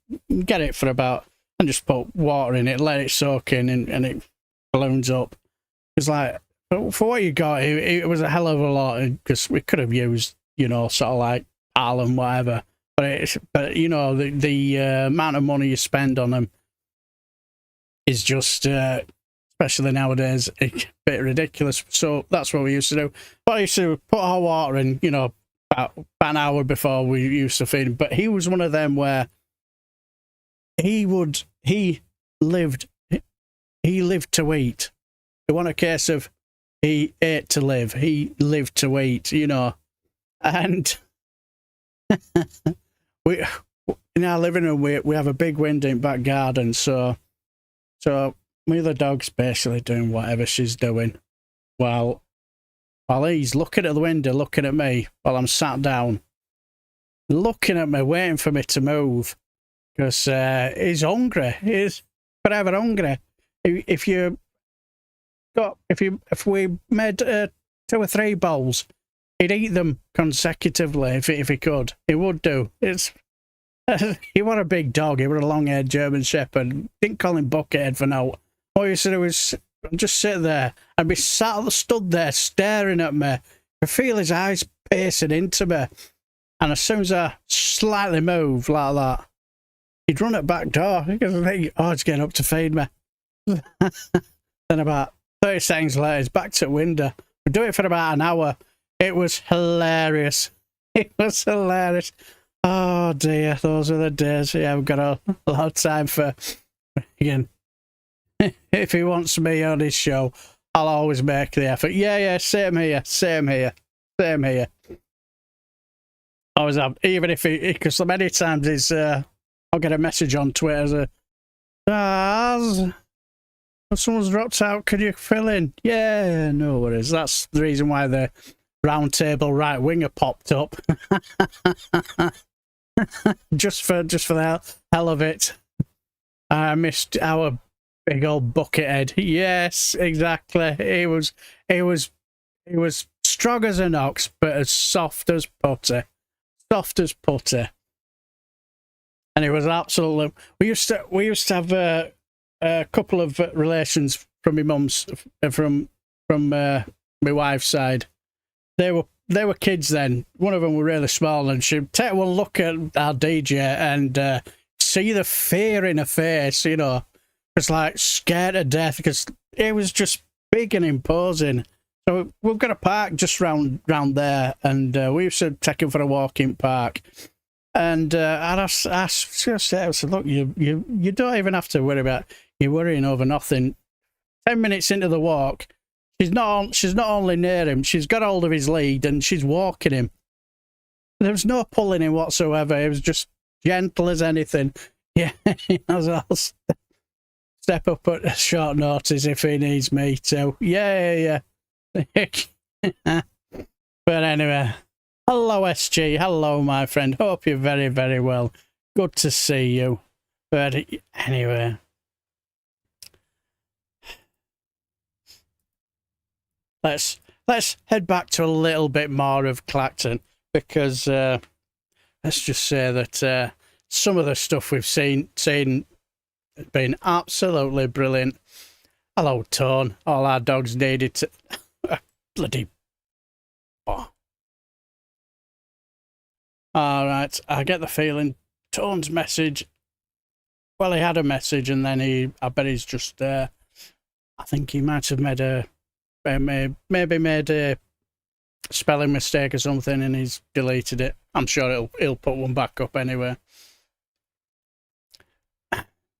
get it for about, and just put water in it, let it soak in, and it balloons up. It's like, for what you got, it was a hell of a lot, because we could have used, you know, sort of like PAL and whatever. But you know, the amount of money you spend on them is just, especially nowadays, a bit ridiculous. So that's what we used to do. But I used to put our water in, you know, about an hour before we used to feed him. But he was one of them where he lived to eat. It wasn't a case of he ate to live. He lived to eat, you know. And we, in our living room, we have a big window in back garden, so me the dog's basically doing whatever she's doing while he's looking at the window, looking at me while I'm sat down, looking at me, waiting for me to move, because he's hungry. He's forever hungry. If we made 2 or 3 bowls, he'd eat them consecutively if he could. He would do. He was a big dog. He was a long-haired German Shepherd. Didn't call him Buckethead for now. What he used to do was just sit there and be stood there staring at me. I feel his eyes piercing into me. And as soon as I slightly move like that, he'd run at back door because I think, oh, it's getting up to feed me. Then about 30 seconds later, he's back to the window. We do it for about an hour. It was hilarious. It was hilarious. Oh dear, those are the days. Yeah, I've got a lot of time for, again, if he wants me on his show, I'll always make the effort. Yeah, same here. Always have, even if because many times I'll get a message on Twitter, someone's dropped out, could you fill in? Yeah, no worries. That's the reason why the round table right winger popped up. just for the hell of it. I missed our big old Buckethead. Yes, exactly. He was strong as an ox, but as soft as putty. Soft as putty. And it was absolutely. We used to have a couple of relations from my mum's, from my wife's side. They were kids then. One of them were really small, and she'd take one look at our DJ and see the fear in her face, you know. It's like scared to death because it was just big and imposing. So we've got a park just round there, and we used to take him for a walk in park. And I said, look, you don't even have to worry about you worrying over nothing. 10 minutes into the walk, she's not only near him, she's got hold of his lead and she's walking him. There was no pulling him whatsoever. It was just gentle as anything. Yeah, I'll step up at short notice if he needs me to. Yeah. But anyway, hello SG, hello my friend. Hope you're very, very well. Good to see you. But anyway. Let's head back to a little bit more of Clacton, because let's just say that some of the stuff we've seen has been absolutely brilliant. Hello, Tone. All our dogs needed to... Bloody... Oh. All right, I get the feeling Tone's message... Well, he had a message, and then I bet he's just... I think he might have made a... Maybe made a spelling mistake or something, and he's deleted it. I'm sure he'll put one back up anyway.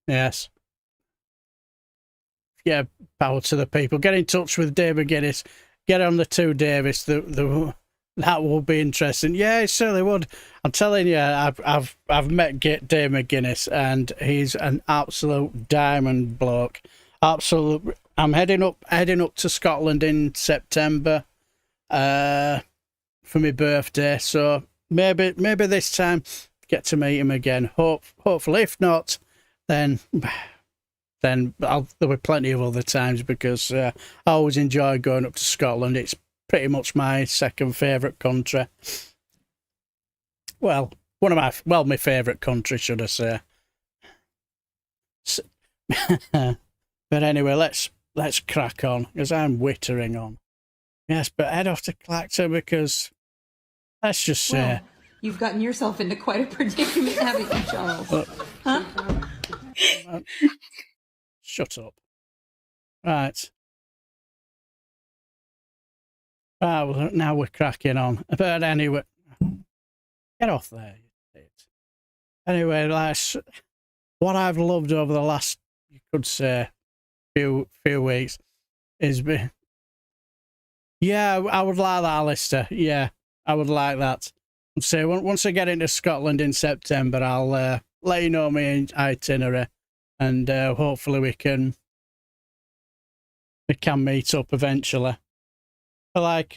Yes. Yeah, power to the people. Get in touch with Dave McGuinness. Get on the 2 Davis. That will be interesting. Yeah, it certainly would. I'm telling you, I've met Dave McGuinness, and he's an absolute diamond bloke. Absolute. I'm heading up to Scotland in September, for my birthday. So maybe this time get to meet him again. Hopefully, if not, then there'll be plenty of other times, because I always enjoy going up to Scotland. It's pretty much my second favourite country. Well, my favourite country, should I say? But anyway, let's crack on, because I'm wittering on. Yes, but head off to Clacton, because let's just say... Well, you've gotten yourself into quite a predicament, haven't you, Charles? Huh? Shut up. Right. Well, now we're cracking on. But anyway... Get off there, you idiot. Anyway, what I've loved over the last, you could say, few weeks is... Yeah, I would like that, Alistair. Yeah, I would like that. So once I get into Scotland in September, I'll let you know my itinerary, and hopefully we can meet up eventually. But like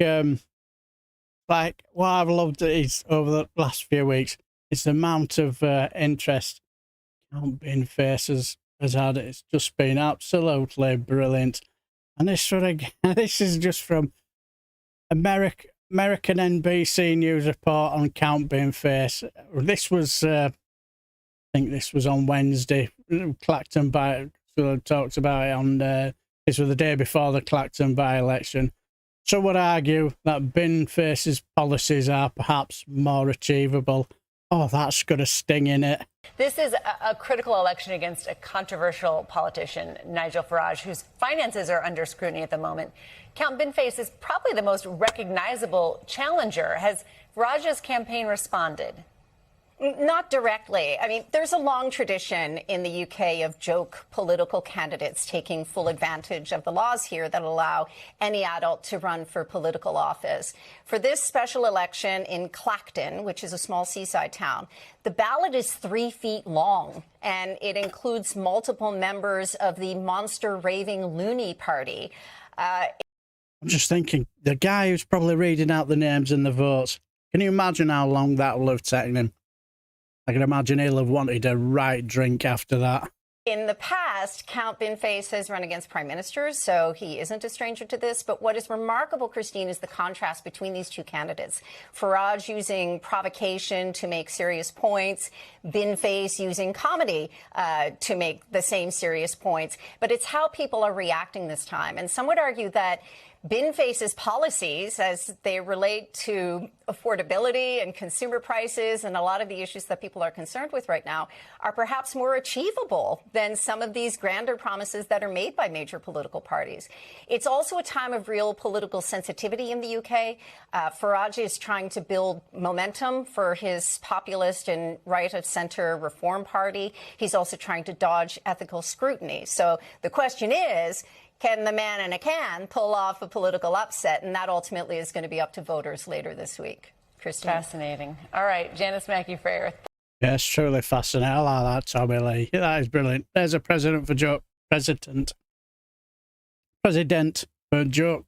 what I've loved is over the last few weeks is the amount of interest Count Binface has had. It's just been absolutely brilliant. And this is just from American NBC News report on Count Binface. This was, I think this was on Wednesday. Clacton talked about it on, this was the day before the Clacton by-election. Some would argue that Binface's policies are perhaps more achievable. Oh, that's got a sting in it. This is a critical election against a controversial politician, Nigel Farage, whose finances are under scrutiny at the moment. Count Binface is probably the most recognizable challenger. Has Farage's campaign responded? Not directly. I mean, there's a long tradition in the UK of joke political candidates taking full advantage of the laws here that allow any adult to run for political office. For this special election in Clacton, which is a small seaside town, the ballot is 3 feet long, and it includes multiple members of the monster raving loony party. I'm just thinking, the guy who's probably reading out the names and the votes, can you imagine how long that will have taken him? I can imagine he'll have wanted a right drink after that. In the past, Count Binface has run against prime ministers, so he isn't a stranger to this. But what is remarkable, Christine, is the contrast between these two candidates. Farage using provocation to make serious points, Binface using comedy to make the same serious points. But it's how people are reacting this time. And some would argue that Binface's policies, as they relate to affordability and consumer prices and a lot of the issues that people are concerned with right now, are perhaps more achievable than some of these grander promises that are made by major political parties. It's also a time of real political sensitivity in the UK. Farage is trying to build momentum for his populist and right-of-centre Reform Party. He's also trying to dodge ethical scrutiny. So the question is, can the man in a can pull off a political upset? And that ultimately is going to be up to voters later this week. Christine. Fascinating. All right, Janice Mackey-Frayer. Yes, truly fascinating. I like that, Tommy Lee. That is brilliant. There's a president for joke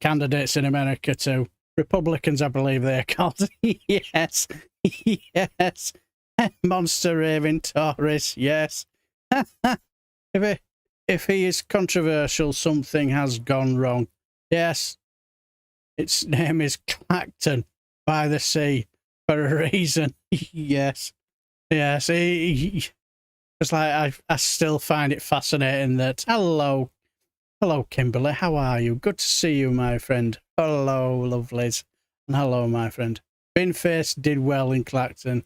candidates in America too. Republicans, I believe they're called. Yes. Yes. Monster raving Tories, yes. If he is controversial, something has gone wrong. Yes, its name is Clacton by the Sea for a reason. Yes, yes. It's like I still find it fascinating that hello, Kimberly. How are you? Good to see you, my friend. Hello, lovelies, and hello, my friend. Binface did well in Clacton.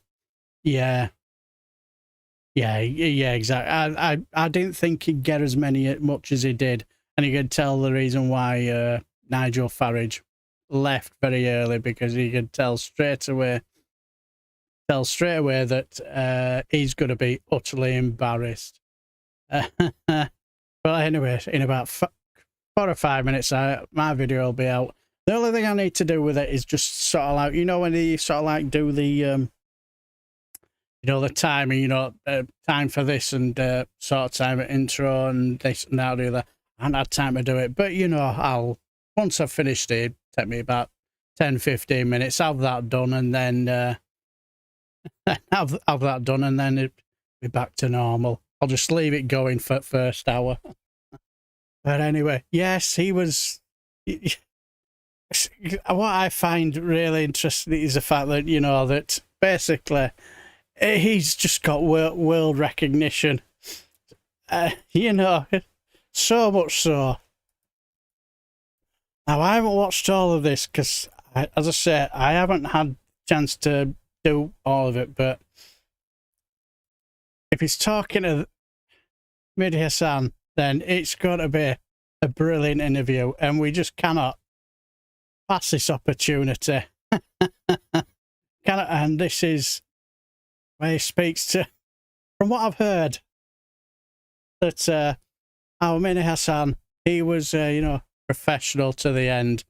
Yeah. Yeah, exactly. I didn't think he'd get as much as he did, and you could tell the reason why Nigel Farage left very early, because he could tell straight away that he's going to be utterly embarrassed. But anyway, in about 4 or 5 minutes, my video will be out. The only thing I need to do with it is just sort of like, when you sort of like do the the timing, time for this and sort of time at intro and this and that, do that. I haven't had time to do it, but once I've finished it, take me about 10-15 minutes, have that done, and then have that done, and then it'll be back to normal. I'll just leave it going for first hour. But anyway, yes, he was. What I find really interesting is the fact that that basically he's just got world recognition. So much so. Now, I haven't watched all of this because, as I say, I haven't had a chance to do all of it. But if he's talking to Mehdi Hassan, then it's going to be a brilliant interview, and we just cannot pass this opportunity. And this is where he speaks to, from what I've heard, that our Mehdi Hassan, he was, professional to the end.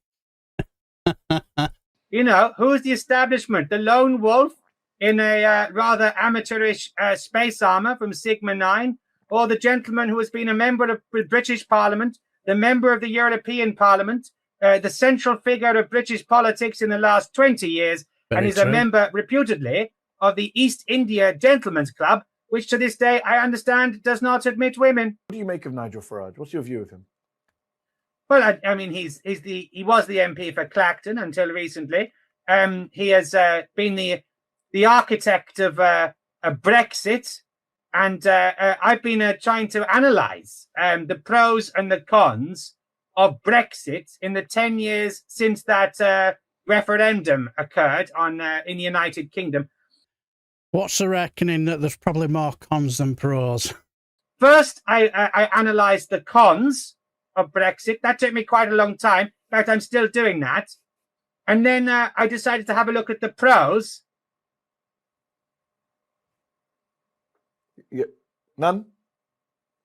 Who's the establishment? The lone wolf in a rather amateurish space armor from Sigma 9, or the gentleman who has been a member of the British Parliament, the member of the European Parliament, the central figure of British politics in the last 20 years, and is a member, reputedly, of the East India Gentlemen's Club, which to this day, I understand, does not admit women. What do you make of Nigel Farage? What's your view of him? Well, I mean, he was the MP for Clacton until recently. He has been the architect of a Brexit, and I've been trying to analyse the pros and the cons of Brexit in the 10 years since that referendum occurred in the United Kingdom. What's the reckoning that there's probably more cons than pros? First, I analysed the cons of Brexit. That took me quite a long time. In fact, I'm still doing that. And then I decided to have a look at the pros. Yeah. None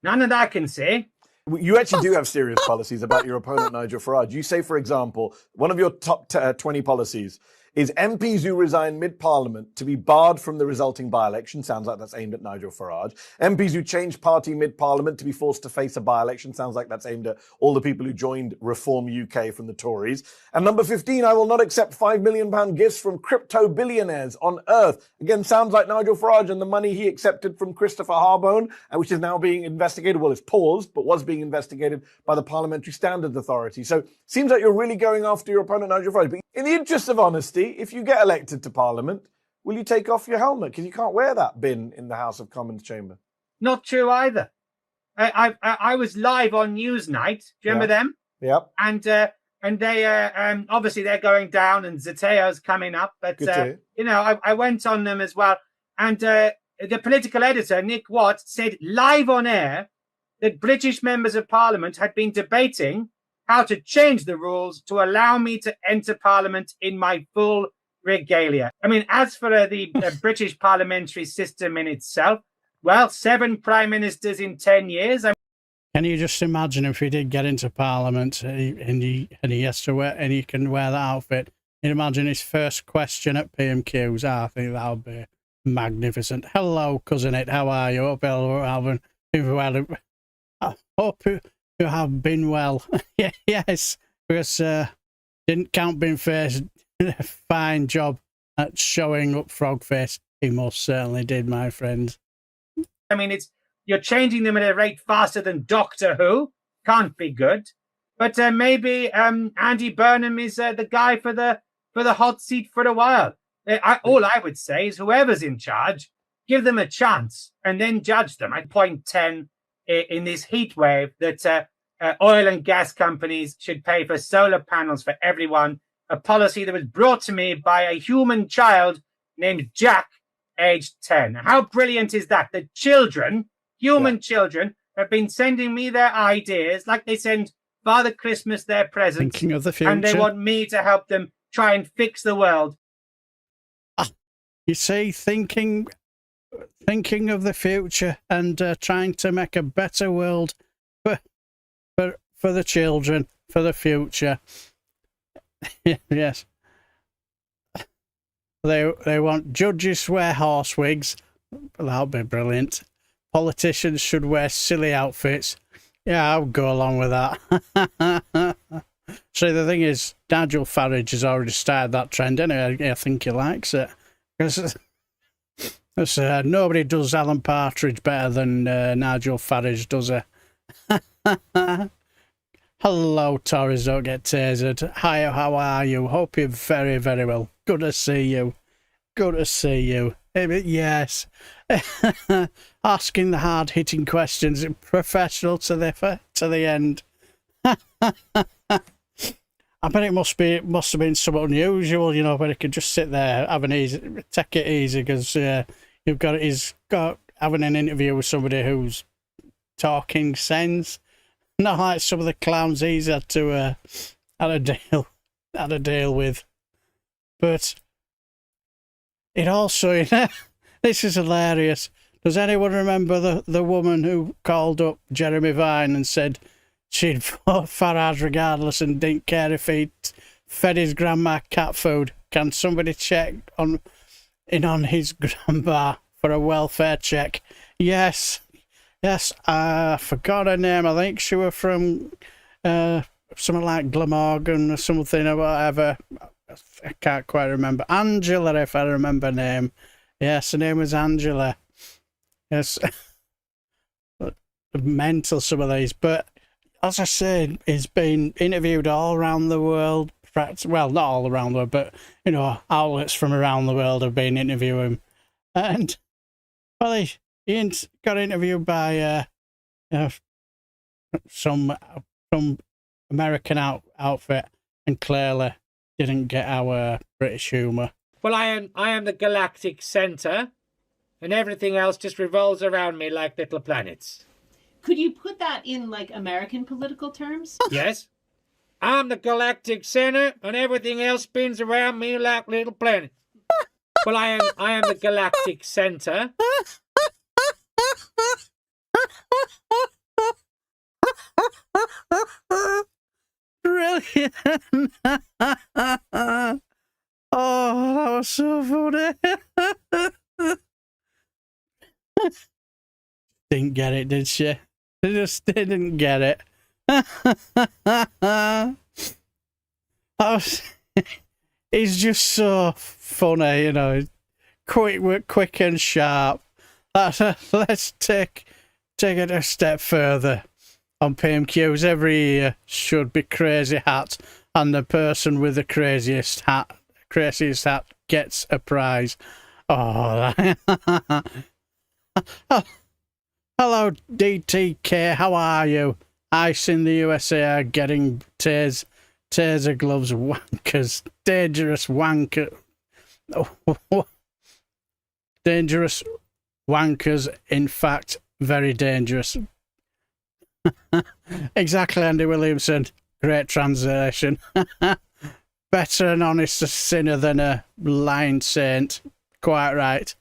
that I can see. You actually do have serious policies about your opponent, Nigel Farage. You say, for example, one of your top 20 policies is MPs who resign mid-parliament to be barred from the resulting by-election. Sounds like that's aimed at Nigel Farage. MPs who change party mid-parliament to be forced to face a by-election. Sounds like that's aimed at all the people who joined Reform UK from the Tories. And number 15, I will not accept £5 million gifts from crypto billionaires on Earth. Again, sounds like Nigel Farage and the money he accepted from Christopher Harbone, which is now being investigated. Well, it's paused, but was being investigated by the Parliamentary Standards Authority. So seems like you're really going after your opponent, Nigel Farage. But in the interest of honesty, if you get elected to Parliament, will you take off your helmet? Because you can't wear that bin in the House of Commons chamber. Not true either. I was live on Newsnight. Do you remember them? Yep. And they obviously they're going down, and Zateo's coming up. But I went on them as well. And the political editor Nick Watt said live on air that British members of Parliament had been debating how to change the rules to allow me to enter Parliament in my full regalia. I mean, as for the British parliamentary system in itself, well, 7 prime ministers in 10 years. Can you just imagine if he did get into Parliament and he has to wear, and he can wear that outfit? Can you imagine his first question at PMQs? I think that would be magnificent. Hello, cousin It. How are you? Hope you have been well. Yes, because didn't Count Binface fine job at showing up Frogface. He most certainly did, my friend. I mean, you're changing them at a rate faster than Doctor Who. Can't be good. But maybe Andy Burnham is the guy for the hot seat for a while. All I would say is whoever's in charge, give them a chance and then judge them. At point 10 in this heat wave that oil and gas companies should pay for solar panels for everyone, a policy that was brought to me by a human child named Jack, aged 10. How brilliant is that? The children, human children, have been sending me their ideas like they send Father Christmas their presents. Thinking of the future. And they want me to help them try and fix the world. You see, thinking of the future and trying to make a better world for the children, for the future. Yes. They want judges wear horse wigs. That'll be brilliant. Politicians should wear silly outfits. Yeah, I'll go along with that. See, the thing is, Nigel Farage has already started that trend anyway. I think he likes it. Because nobody does Alan Partridge better than Nigel Farage, does he? Hello, Tories, don't get tasered. Hi, how are you? Hope you're very, very well. Good to see you. Good to see you. Yes. Asking the hard-hitting questions, professional to the end. I bet it must have been somewhat unusual, you know, where he could just sit there, take it easy, because he's got having an interview with somebody who's talking sense, not like some of the clowns he's had to deal with. But it also, you know, this is hilarious. Does anyone remember the woman who called up Jeremy Vine and said she'd vote Farage regardless and didn't care if he fed his grandma cat food? Can somebody check on his grandma for a welfare check? Yes, I forgot her name. I think she was from something like Glamorgan or something or whatever. I can't quite remember. Angela, if I remember her name. Yes, her name was Angela. Yes. Mental, some of these. But as I said, he's been interviewed all around the world. Well, not all around the world, but, you know, outlets from around the world have been interviewing him. And, well, he got interviewed by some American outfit and clearly didn't get our British humour. Well, I am the galactic centre, and everything else just revolves around me like little planets. Could you put that in, like, American political terms? Yes. I'm the galactic center, and everything else spins around me like little planets. Well, I am the galactic center. Brilliant. Oh, that was so funny. Didn't get it, did she? She just didn't get it. He's just so funny, you know. Quick and sharp. Let's take it a step further. On PMQs every year should be Crazy Hat, and the person with the craziest hat gets a prize. Oh, hello DTK, how are you? Ice in the USA are getting taser gloves, wankers, dangerous wanker, dangerous wankers. In fact, very dangerous. Exactly, Andy Williamson. Great translation. Better an honest sinner than a lying saint. Quite right.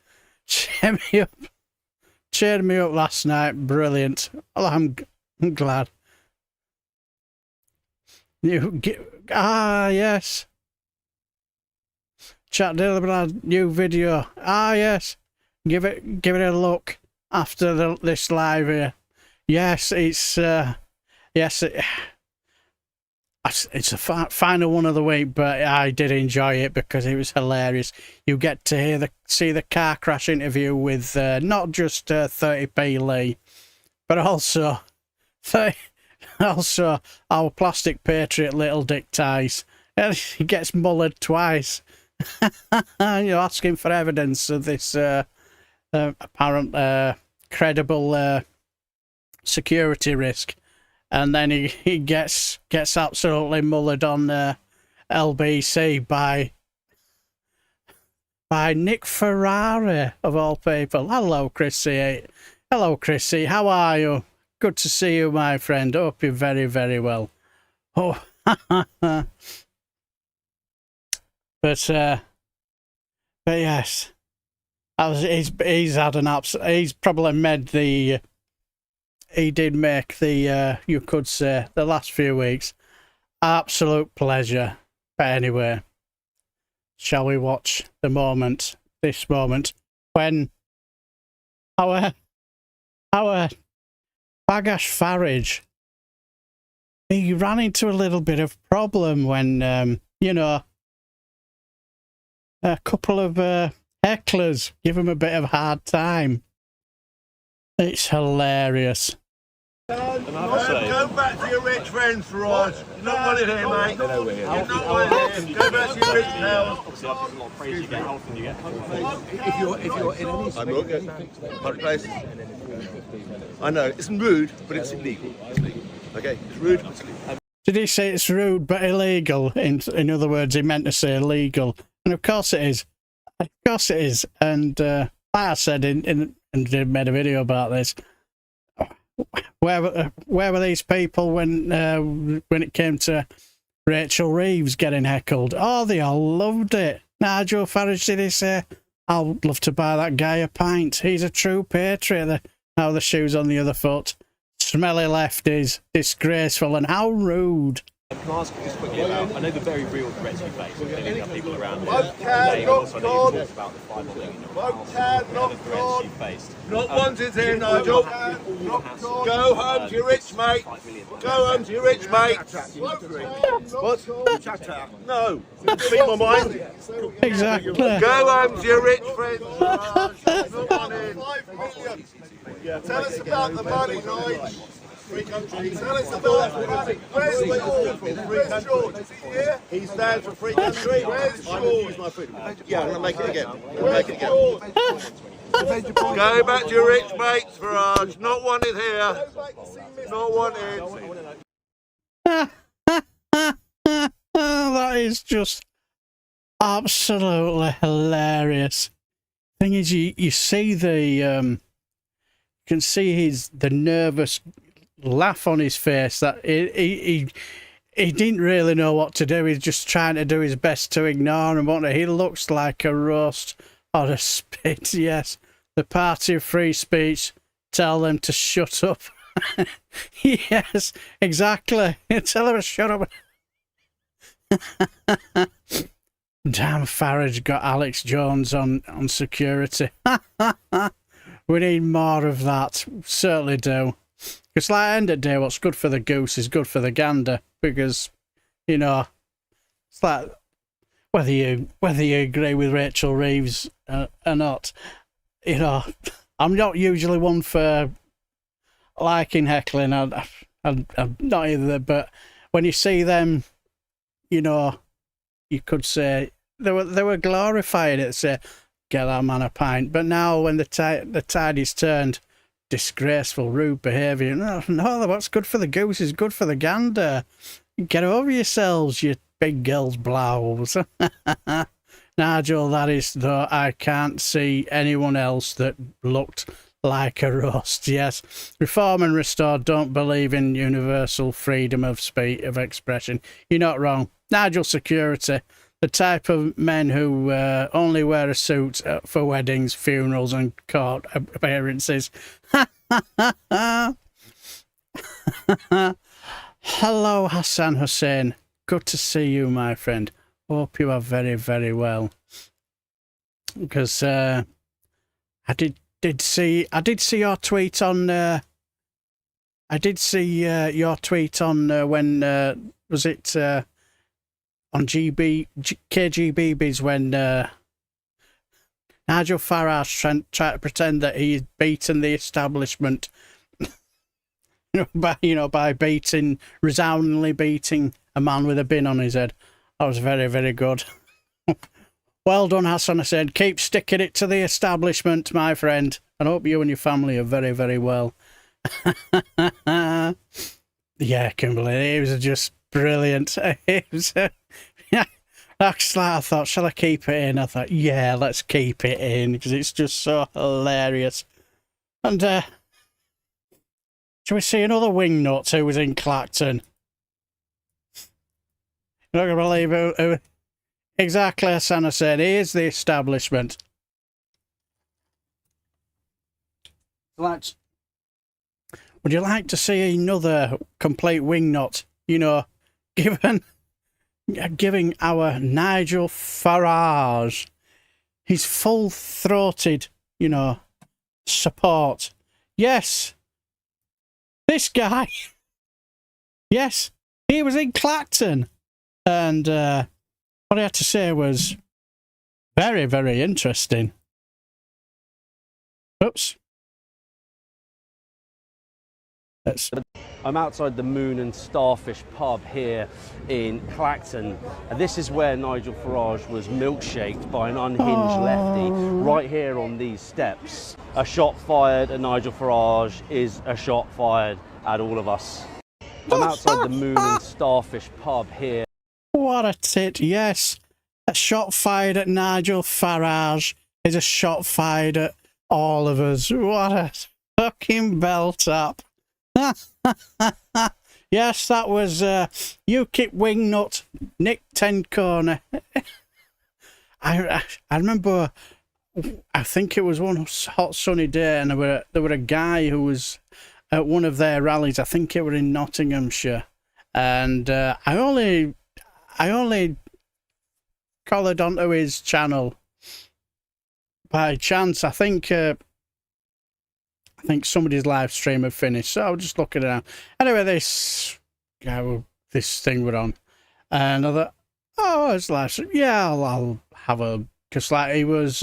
Cheered me up last night. Brilliant. Well, I'm glad. Yes. Chat Daily Blood, new video. Yes. Give it a look after this live here. Yes, it's yes. It's a final one of the week, but I did enjoy it because it was hilarious. You get to see the car crash interview with not just 30p Lee, but also our plastic patriot Little Dick Tice. And he gets mullered twice. You're asking for evidence of this apparent credible security risk. And then he gets absolutely mullered on LBC by Nick Ferrari, of all people. Hello, Chrissy. Hello, Chrissy. How are you? Good to see you, my friend. Hope you're very, very well. Oh, but yes, he's had an he's probably made the. He did make the, you could say, the last few weeks absolute pleasure. But anyway, shall we watch this moment, when our Bagash Farage, he ran into a little bit of problem when, a couple of hecklers give him a bit of a hard time. It's hilarious. Go back to your rich friends, Farage. You're not wanted here, mate. You're not wanted here. Go back to your rich pals. Obviously, after a lot of praise you get, how often do you get? If you're in any... I'm not good. Public place. I know, it's rude, but it's illegal. Okay, it's rude, but it's illegal. Did he say it's rude but illegal? In other words, he meant to say illegal. And of course it is. Of course it is. And like I said, and made a video about this, where were these people when it came to Rachel Reeves getting heckled? Oh, they all loved it. Nigel Farage, did he say, I'd love to buy that guy a pint. He's a true patriot. Now the shoe's on the other foot. Smelly lefties, disgraceful, and how rude. Can I ask just quickly about, I know the very real threats you face, clearly you have people around Vote you. can, Also, I know not you talked about the five thing in your Vote house, can, the not threats you faced. Not wanted here, Nigel. Go home to your rich mate. Go home to your rich mate. What? No. Speak my mind. Exactly. Go home to your rich friends. Tell us about the money, Nigel. Free country. Tell us about the money. Where's George? Where's George? Is he here? He stands for free country. Where's George? My freedom. Yeah, I'm going to make it again. Where's George? Go back to your rich mates, Farage. Not wanted here. Not wanted. That is just absolutely hilarious. Thing is, you see you can see the nervous laugh on his face. That he didn't really know what to do. He's just trying to do his best to ignore him. Whatnot. He looks like a roast or a spit. Yes, the party of free speech. Tell them to shut up. Yes, exactly. Tell them to shut up. Damn, Farage got Alex Jones on security. We need more of that. Certainly do. Because like at the end of the day, what's good for the goose is good for the gander. Because, it's like whether you agree with Rachel Reeves or not, I'm not usually one for liking heckling. I'm not either. But when you see them, you could say they were glorifying it. Say, get that man a pint. But now when the tide is turned, disgraceful, rude behaviour. No, what's good for the goose is good for the gander. Get over yourselves, you big girls' blows. Nigel, that is, though, I can't see anyone else that looked like a roast. Yes, Reform and Restore don't believe in universal freedom of speech, of expression. You're not wrong. Nigel Security, the type of men who only wear a suit for weddings, funerals and court appearances. Hello, Hassan Hussein. Good to see you, my friend. Hope you are very, very well. Because I did see your tweet on I did see your tweet on when was it on KGBBs when Nigel Farage tried to pretend that he had beaten the establishment, by resoundingly beating a man with a bin on his head. That was very, very good. Well done, Hassan. I said, keep sticking it to the establishment, my friend. And I hope you and your family are very, very well. Yeah, Kimberly, it was just brilliant. It was, I thought, shall I keep it in? I thought, yeah, let's keep it in because it's just so hilarious. And shall we see another wingnut who was in Clacton? You're not going to believe who exactly as Santa said. Here's the establishment. Would you like to see another complete wingnut? Giving our Nigel Farage his full-throated, support. Yes, this guy. Yes, he was in Clacton. And what he had to say was very, very interesting. Oops. I'm outside the Moon and Starfish pub here in Clacton, and this is where Nigel Farage was milkshaked by an unhinged lefty, right here on these steps. A shot fired at Nigel Farage is a shot fired at all of us. I'm outside the Moon and Starfish pub here. What a tit, yes. A shot fired at Nigel Farage is a shot fired at all of us. What a fucking belt up. Yes, that was UKIP wingnut Nick Tencorner. I remember, I think it was one hot sunny day, and there were a guy who was at one of their rallies. I think it were in Nottinghamshire, and I only collared onto his channel by chance. I think somebody's live stream had finished, so I was just looking around. Anyway, this thing were on, and I thought, oh, it's live stream. Yeah, I'll have a, because like he was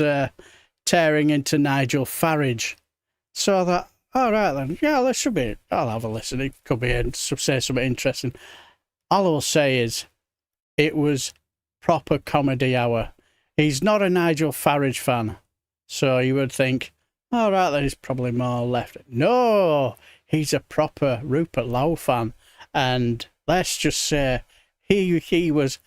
tearing into Nigel Farage, so I thought, all right then, yeah, this should be. I'll have a listen. It could be say something interesting. All I'll say is, it was proper comedy hour. He's not a Nigel Farage fan, so you would think, all right, then he's probably more left. No, he's a proper Rupert Lowe fan, and let's just say he was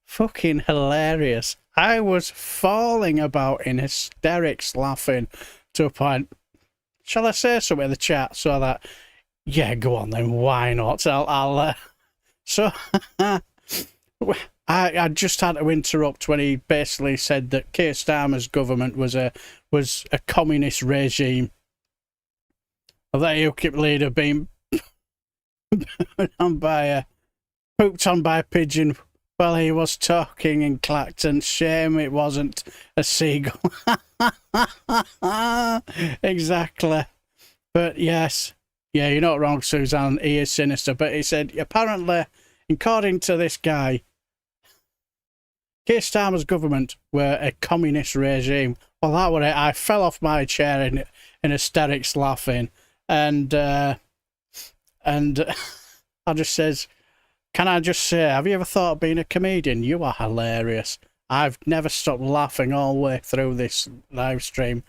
fucking hilarious. I was falling about in hysterics laughing to a point. Shall I say something in the chat so that, yeah, go on then, why not? So I just had to interrupt when he basically said that Keir Starmer's government was a communist regime. Of that UKIP leader being pooped on by a pigeon while he was talking in Clacton. Shame it wasn't a seagull. Exactly. But yes, yeah, you're not wrong, Suzanne. He is sinister. But he said, apparently, according to this guy, Keir Starmer's government were a communist regime. Well, that was it. I fell off my chair in hysterics laughing. And I just says, can I just say, have you ever thought of being a comedian? You are hilarious. I've never stopped laughing all the way through this live stream.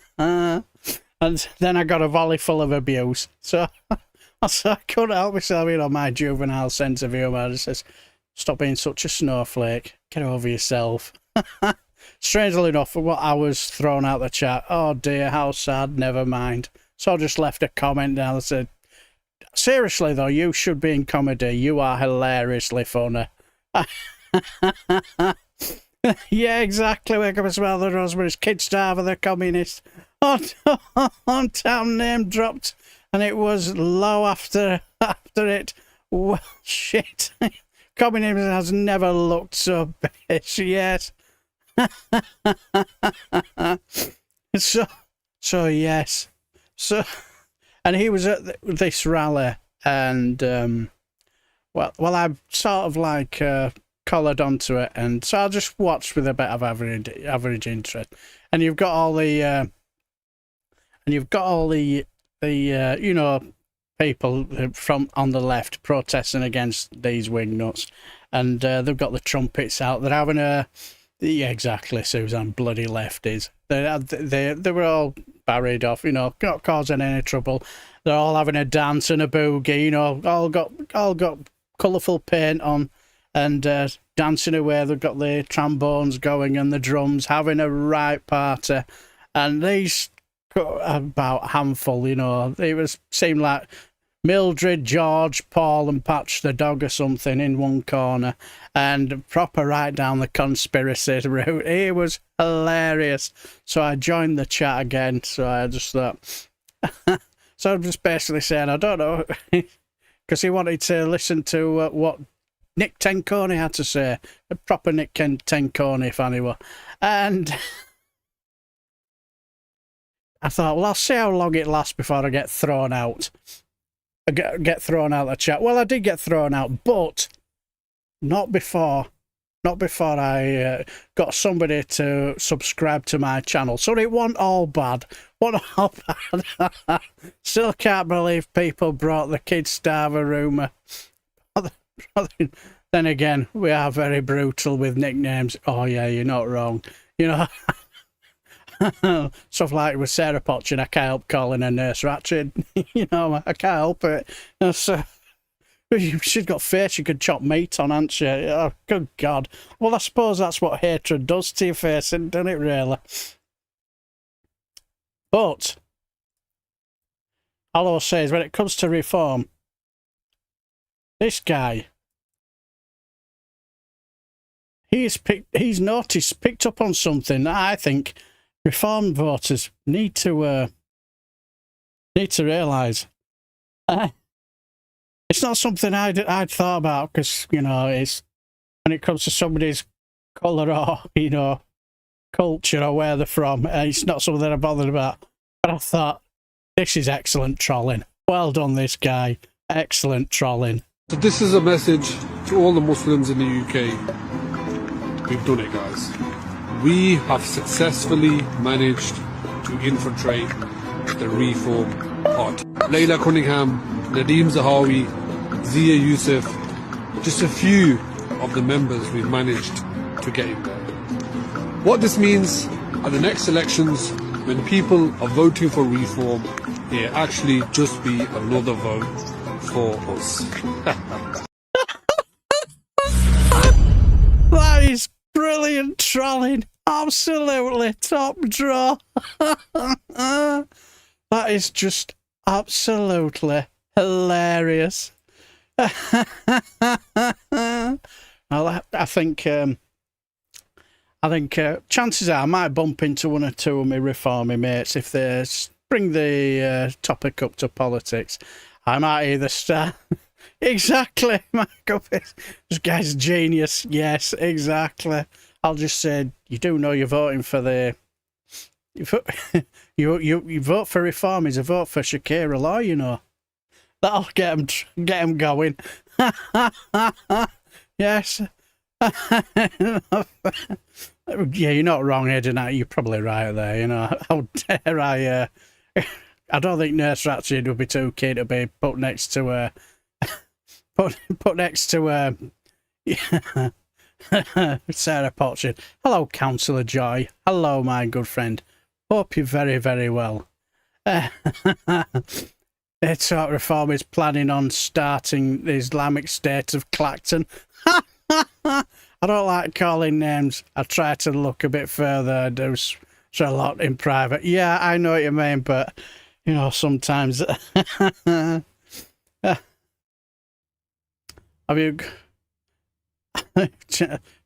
And then I got a volley full of abuse. So I couldn't help myself, my juvenile sense of humour. I just says, stop being such a snowflake. Get over yourself. Strangely enough, for what I was thrown out the chat, oh dear, how sad, never mind. So I just left a comment down that said, seriously though, you should be in comedy. You are hilariously funny. Yeah, exactly. Wake up and smell the rosemary's. Kid starver, the communist. On town name dropped, and it was low after it. Well, shit. Communism has never looked so bitch, yes. So yes. So and he was at this rally, and well, I sort of like collared onto it, and so I just watched with a bit of average interest. And you've got all the you know, people from on the left protesting against these wingnuts, and they've got the trumpets out. They're having yeah, exactly, Susan, bloody lefties. They were all buried off, you know, not causing any trouble. They're all having a dance and a boogie, you know, all got colourful paint on and dancing away. They've got the trombones going and the drums, having a right party. And these about a handful, you know, seemed like Mildred, George, Paul and Patch the dog or something in one corner, and proper right down the conspiracy route. It was hilarious. So I joined the chat again, so I just thought... So I'm just basically saying, I don't know, because he wanted to listen to what Nick Tenconi had to say. A proper Nick Tenconi, if anyone. And... I thought, well, I'll see how long it lasts before I get thrown out. Get thrown out of the chat. Well, I did get thrown out, but not before I got somebody to subscribe to my channel. So it wasn't all bad. Wasn't all bad. Still can't believe people brought the Kid Starver rumour. Then again, we are very brutal with nicknames. Oh yeah, you're not wrong. You know. Stuff like with Sarah Potchin, I can't help calling her Nurse Ratchet. You know, I can't help it. So, she's got face you could chop meat on, hasn't she? Oh, good God. Well, I suppose that's what hatred does to your face, doesn't it, really? But, all I'll say is, when it comes to reform, this guy, he's picked up on something that I think Reform voters need to realise. It's not something I'd thought about, because, you know, it's when it comes to somebody's colour or, you know, culture or where they're from, it's not something I'm bothered about. But I thought, this is excellent trolling. Well done, this guy. Excellent trolling. So this is a message to all the Muslims in the UK. We've done it, guys. We have successfully managed to infiltrate the Reform Party. Layla Cunningham, Nadeem Zahawi, Zia Youssef, just a few of the members we've managed to get in there. What this means at the next elections, when people are voting for reform, it actually just be another vote for us. That is brilliant trolling. Absolutely top draw. That is just absolutely hilarious. Well, I think chances are I might bump into one or two of my reformy mates if they bring the topic up to politics. I might either start... Exactly, my goodness. This guy's genius. Yes, exactly. I'll just say, you do know you're voting for the... You vote for reform is a vote for Shakira Law, you know. That'll get him going. Yes. Yeah, you're not wrong, Ed, and you're probably right there, you know. How dare I don't think Nurse Ratched would be too keen to be put next to put next to Sarah Potchin. Hello, Councillor Joy. Hello, my good friend. Hope you're very, very well. Talk Reform is planning on starting the Islamic State of Clacton. I don't like calling names. I try to look a bit further. I do a lot in private. Yeah, I know what you mean, but, you know, sometimes... Have you...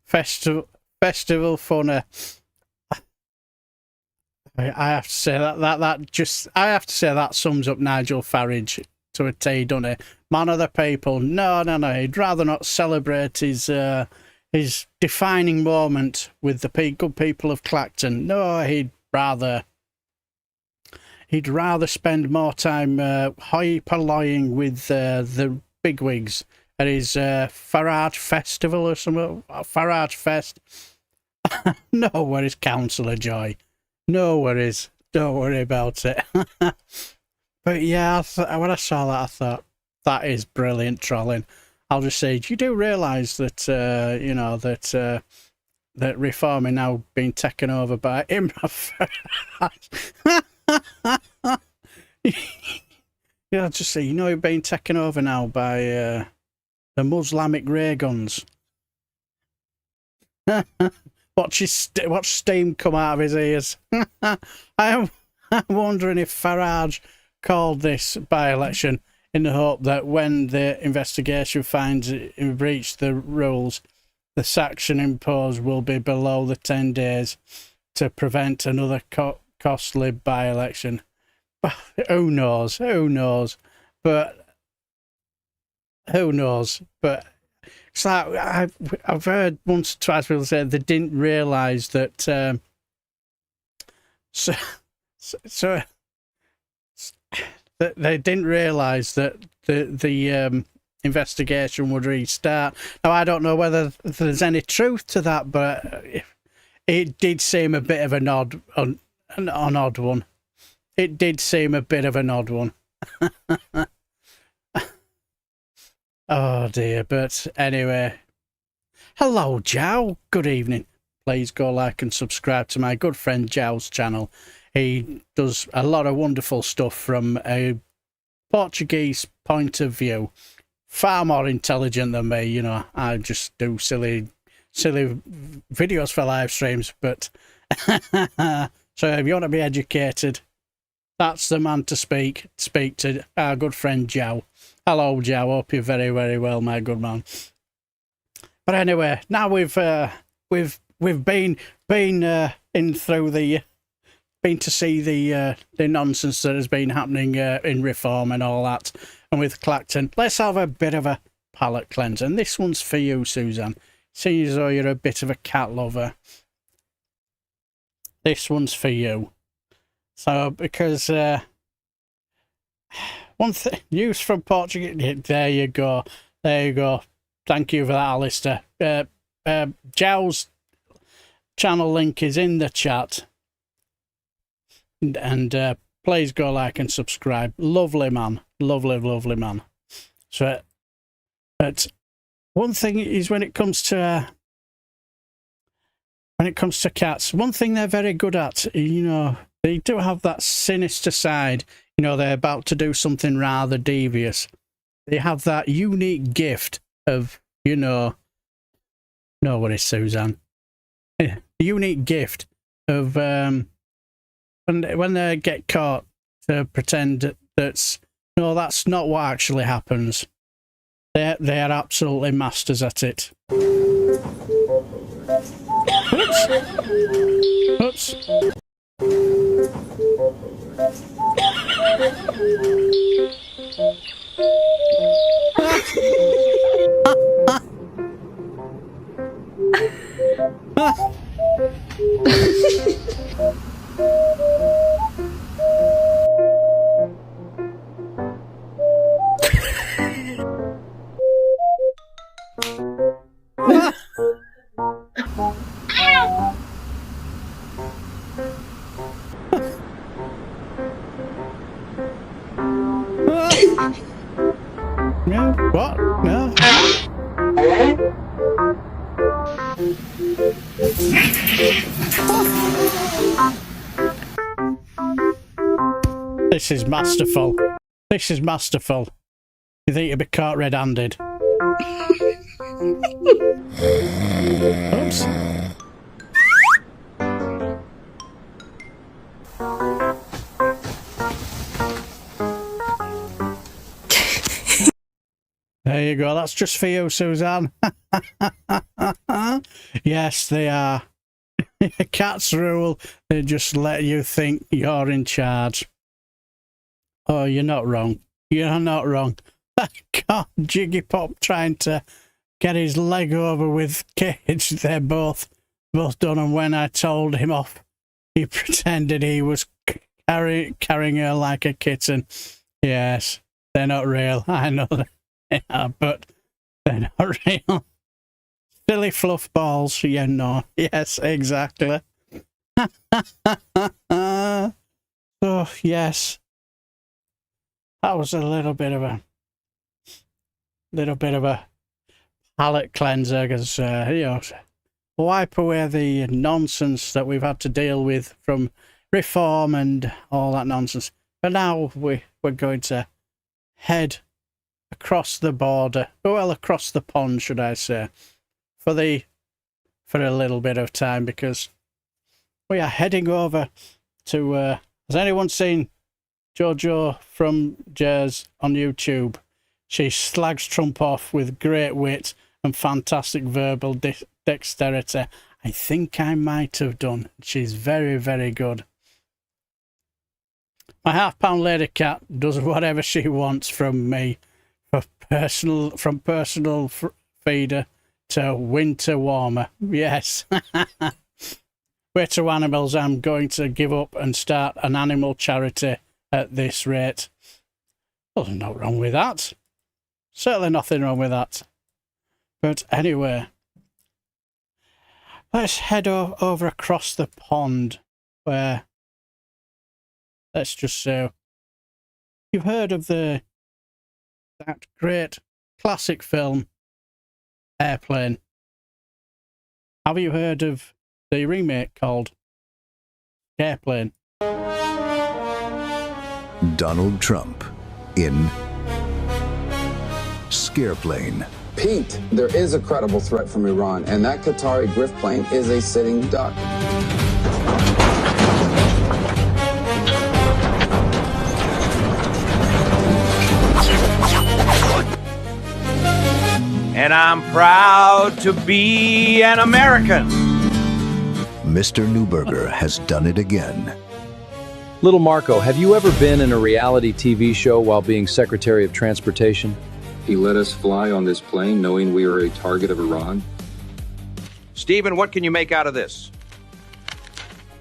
Festival funny. I have to say that sums up Nigel Farage to a T, doesn't it? Man of the people. No. He'd rather not celebrate his defining moment with the good people of Clacton. No, he'd rather he'd rather spend more time hyper-lying with the bigwigs at his Farage Festival or something. Farage Fest. No worries, Councillor Joy. No worries. Don't worry about it. But yeah, when I saw that, I thought, that is brilliant trolling. I'll just say, you do realise that, you know, that Reform is now being taken over by Imran Farage. Yeah, just say, you know, you're being taken over now by the Muslimic ray guns. Watch steam come out of his ears. I'm wondering if Farage called this by-election in the hope that when the investigation finds it breached the rules, the sanction imposed will be below the 10 days to prevent another costly by-election. Who knows? Who knows? But who knows? But it's like I've heard once or twice people say they didn't realise that. So they didn't realise that the investigation would restart. Now I don't know whether there's any truth to that, but it did seem a bit of an odd one. It did seem a bit of an odd one. Oh dear, but anyway. Hello, Jow. Good evening. Please go like and subscribe to my good friend Jow's channel. He does a lot of wonderful stuff from a Portuguese point of view. Far more intelligent than me, you know. I just do silly videos for live streams, but so if you want to be educated, that's the man to speak to, our good friend Jow. Hello, Jow. Hope you're very, very well, my good man. But anyway, now we've been in through the been to see the nonsense that has been happening in Reform and all that, and with Clacton. Let's have a bit of a palate cleanser. And this one's for you, Suzanne. Seeing as though you're a bit of a cat lover, this one's for you. So, because one thing, news from Portugal. There you go. There you go. Thank you for that, Alistair. Jow's channel link is in the chat. And please go like and subscribe. Lovely man. Lovely, lovely man. So, but one thing is when it comes to cats, one thing they're very good at, you know, they do have that sinister side. You know, they're about to do something rather devious. They have that unique gift of, you know what is Suzanne? Unique gift of when they get caught to pretend that's no, that's not what actually happens. They are absolutely masters at it. Oops. No, what? No. This is masterful. This is masterful. You think you'd be caught red-handed? Oops. There you go. That's just for you, Suzanne. Yes, they are. Cats rule. They just let you think you're in charge. Oh, you're not wrong. You're not wrong. God, Jiggy Pop trying to get his leg over with Cage. They're both done. And when I told him off, he pretended he was carrying her like a kitten. Yes, they're not real. I know they are, but they're not real. Silly fluff balls, you know. Yes, exactly. So, yes. That was a little bit of a palate cleanser, because, wipe away the nonsense that we've had to deal with from reform and all that nonsense. But now we're going to head across the border, well, across the pond, should I say, for a little bit of time, because we are heading over to, has anyone seen Jojo from Jers on YouTube? She slags Trump off with great wit and fantastic verbal dexterity. I think I might have done. She's very, very good. My half-pound lady cat does whatever she wants from me, from personal feeder to winter warmer. Yes. Way to animals, I'm going to give up and start an animal charity at this rate. Well, there's nothing wrong with that. Certainly nothing wrong with that. But anyway, let's head over across the pond where, let's just say, you've heard of that great classic film, Airplane. Have you heard of the remake called Airplane? Donald Trump in Scareplane. Pete, there is a credible threat from Iran, and that Qatari grift plane is a sitting duck. And I'm proud to be an American. Mr. Newberger has done it again. Little Marco, have you ever been in a reality TV show while being Secretary of Transportation? He let us fly on this plane knowing we were a target of Iran. Stephen, what can you make out of this?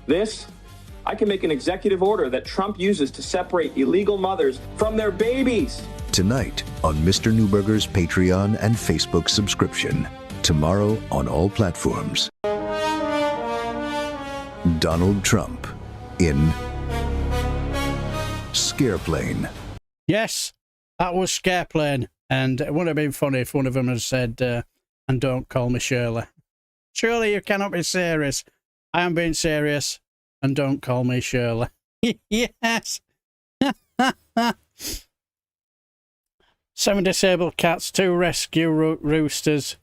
This? I can make an executive order that Trump uses to separate illegal mothers from their babies. Tonight on Mr. Newberger's Patreon and Facebook subscription. Tomorrow on all platforms. Donald Trump in Scareplane. Yes, that was Scareplane. And it would have been funny if one of them had said, and don't call me Shirley. Surely you cannot be serious. I am being serious, and don't call me Shirley. Yes. 7 disabled cats, 2 rescue roosters.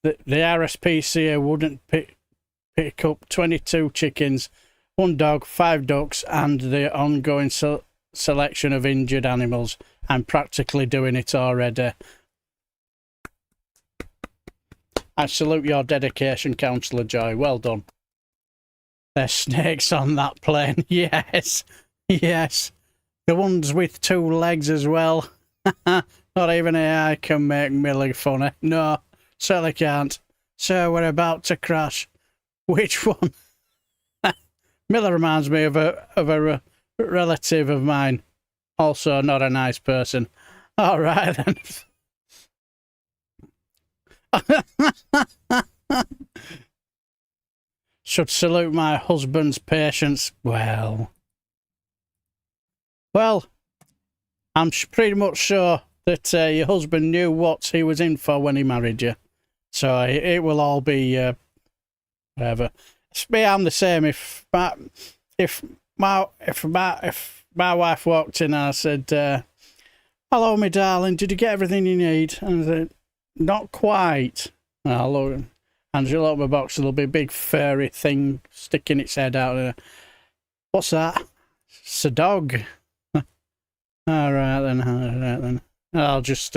The RSPCA wouldn't pick up 22 chickens, 1 dog, 5 ducks, and the ongoing selection of injured animals. I'm practically doing it already. I salute your dedication, Councillor Joy. Well done. There's snakes on that plane. Yes. Yes. The ones with 2 legs as well. Not even AI can make me look funny. No, certainly can't. So we're about to crash. Which one? Miller reminds me of a relative of mine. Also not a nice person. All right then. Should salute my husband's patience. Well, I'm pretty much sure that your husband knew what he was in for when he married you. So it will all be whatever. It's me, I'm the same. If my wife walked in and I said, "Hello, my darling, did you get everything you need?" And I said, "Not quite." I'll look, and she'll open my box, there'll be a big furry thing sticking its head out. What's that? It's a dog. All right then. I'll just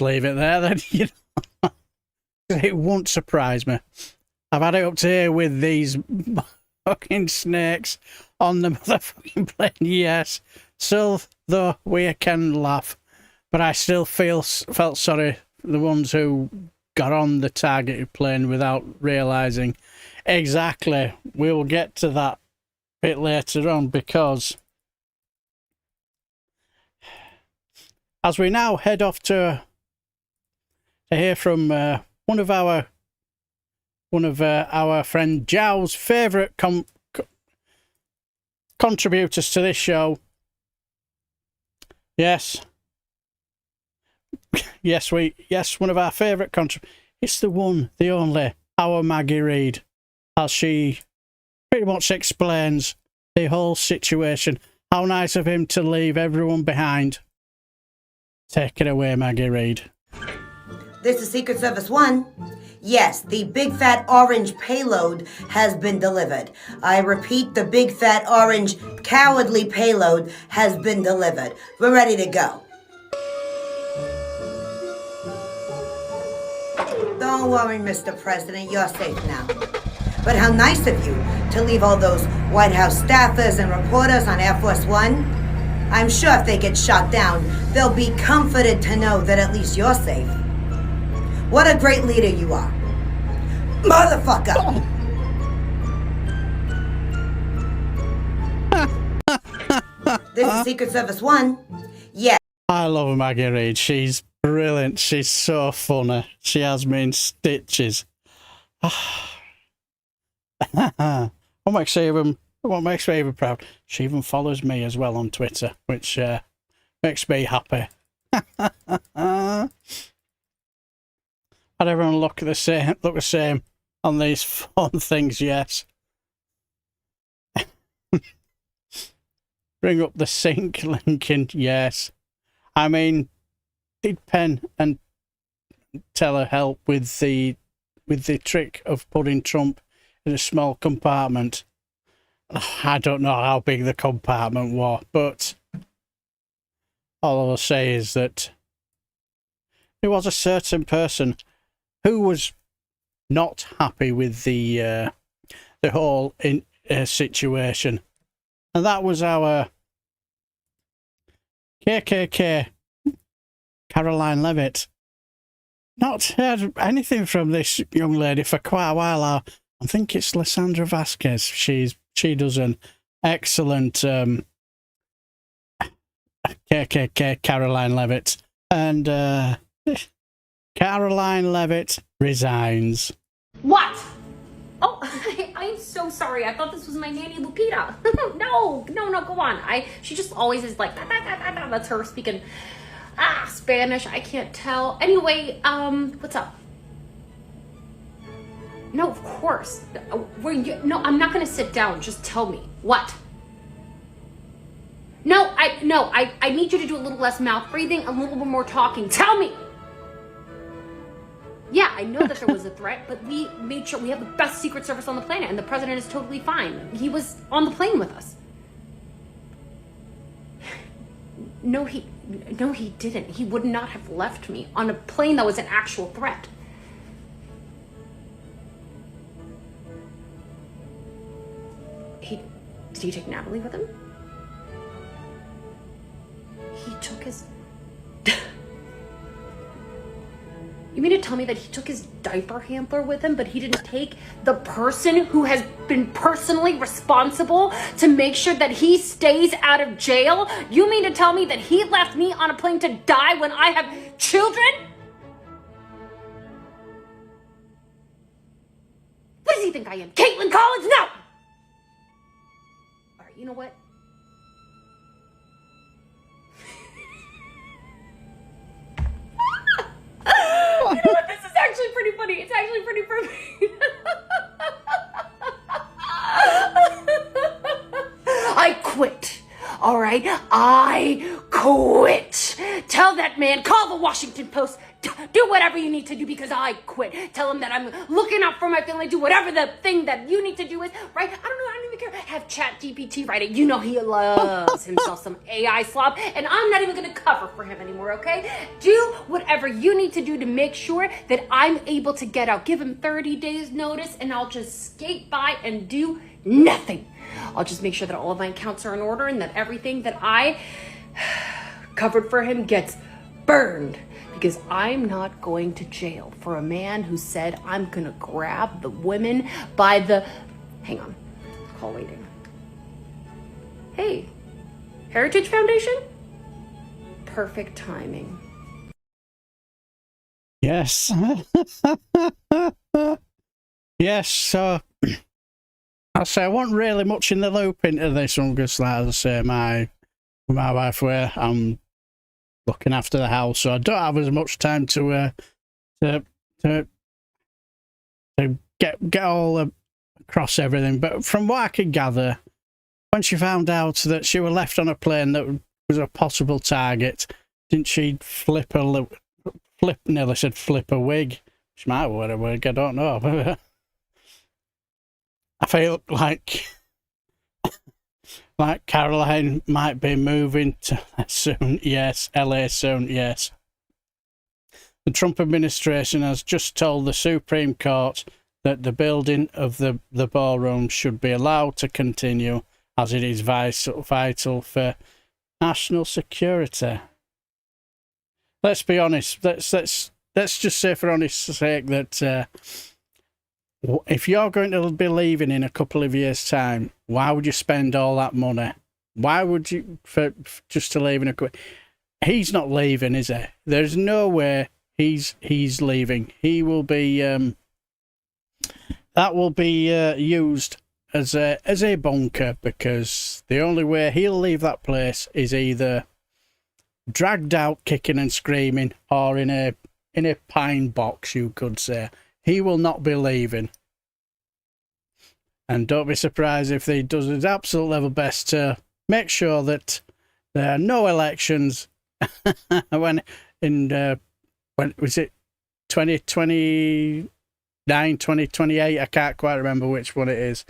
leave it there then. You know? It won't surprise me. I've had it up to here with these fucking snakes on the motherfucking plane. Yes. Still, though, we can laugh, but I still felt sorry for the ones who got on the targeted plane without realising. Exactly. We'll get to that bit later on, because as we now head off to hear from one of our friend Zhao's favourite contributors to this show. Yes, one of our favourite it's the one, the only, our Maggie Reid, as she pretty much explains the whole situation. How nice of him to leave everyone behind. Take it away, Maggie Reid. This is Secret Service 1. Yes, the big fat orange payload has been delivered. I repeat, the big fat orange cowardly payload has been delivered. We're ready to go. Don't worry, Mr. President, you're safe now. But how nice of you to leave all those White House staffers and reporters on Air Force One. I'm sure if they get shot down, they'll be comforted to know that at least you're safe. What a great leader you are. Motherfucker! This is Secret Service 1. Yeah. I love Maggie Reid. She's brilliant. She's so funny. She has me in stitches. What makes me even proud, she even follows me as well on Twitter, which makes me happy. And everyone look the same on these fun things, yes. Bring up the sink, Lincoln, yes. I mean, did Penn and Teller help with the trick of putting Trump in a small compartment? I don't know how big the compartment was, but all I'll say is that there was a certain person who was not happy with the whole situation, and that was our KKK Caroline Leavitt. Not heard anything from this young lady for quite a while. I think it's Lysandra Vasquez. She does an excellent KKK Caroline Leavitt, and Caroline Leavitt resigns. What? Oh, I'm so sorry. I thought this was my nanny Lupita. No, go on. She just always is like, that's her speaking Spanish. I can't tell. Anyway, what's up? No, of course. No, I'm not gonna sit down. Just tell me. What? No, I need you to do a little less mouth breathing, a little bit more talking. Tell me! Yeah, I know that there was a threat, but we made sure we have the best Secret Service on the planet, and the president is totally fine. He was on the plane with us. No, he didn't. He would not have left me on a plane that was an actual threat. Did he take Natalie with him? He took his... You mean to tell me that he took his diaper hamper with him, but he didn't take the person who has been personally responsible to make sure that he stays out of jail? You mean to tell me that he left me on a plane to die when I have children? What does he think I am? Caitlin Collins? No! All right, you know what? You know what? This is actually pretty funny. It's actually pretty funny. I quit. All right? I quit. Tell that man, call the Washington Post. Do whatever you need to do because I quit. Tell him that I'm looking out for my family. Do whatever the thing that you need to do is, right? I don't know. I don't even care. Have ChatGPT write it. You know he loves himself some AI slop. And I'm not even going to cover for him anymore, okay? Do whatever you need to do to make sure that I'm able to get out. Give him 30 days notice and I'll just skate by and do nothing. I'll just make sure that all of my accounts are in order and that everything that I covered for him gets burned. Because I'm not going to jail for a man who said I'm gonna grab the women by the... Hang on, call waiting. Hey, Heritage Foundation? Perfect timing. Yes. Yes, so I say I wasn't really much in the loop into this one because, like I say, my wife, where I'm looking after the house, so I don't have as much time to get all across everything. But from what I could gather, when she found out that she was left on a plane that was a possible target, didn't she nearly said flip a wig? She might wear a wig, I don't know. I feel like Caroline might be moving to soon, yes. LA soon, yes. The Trump administration has just told the Supreme Court that the building of the ballroom should be allowed to continue as it is vital for national security. Let's be honest. Let's just say, for honest's sake, that if you're going to be leaving in a couple of years' time, why would you spend all that money? Why would you just to leave in a? He's not leaving, is he? There's no way he's leaving. He will be. That will be used as a bunker, because the only way he'll leave that place is either dragged out kicking and screaming, or in a pine box, you could say. He will not be leaving. And don't be surprised if he does his absolute level best to make sure that there are no elections when was it 2029, 2028? I can't quite remember which one it is.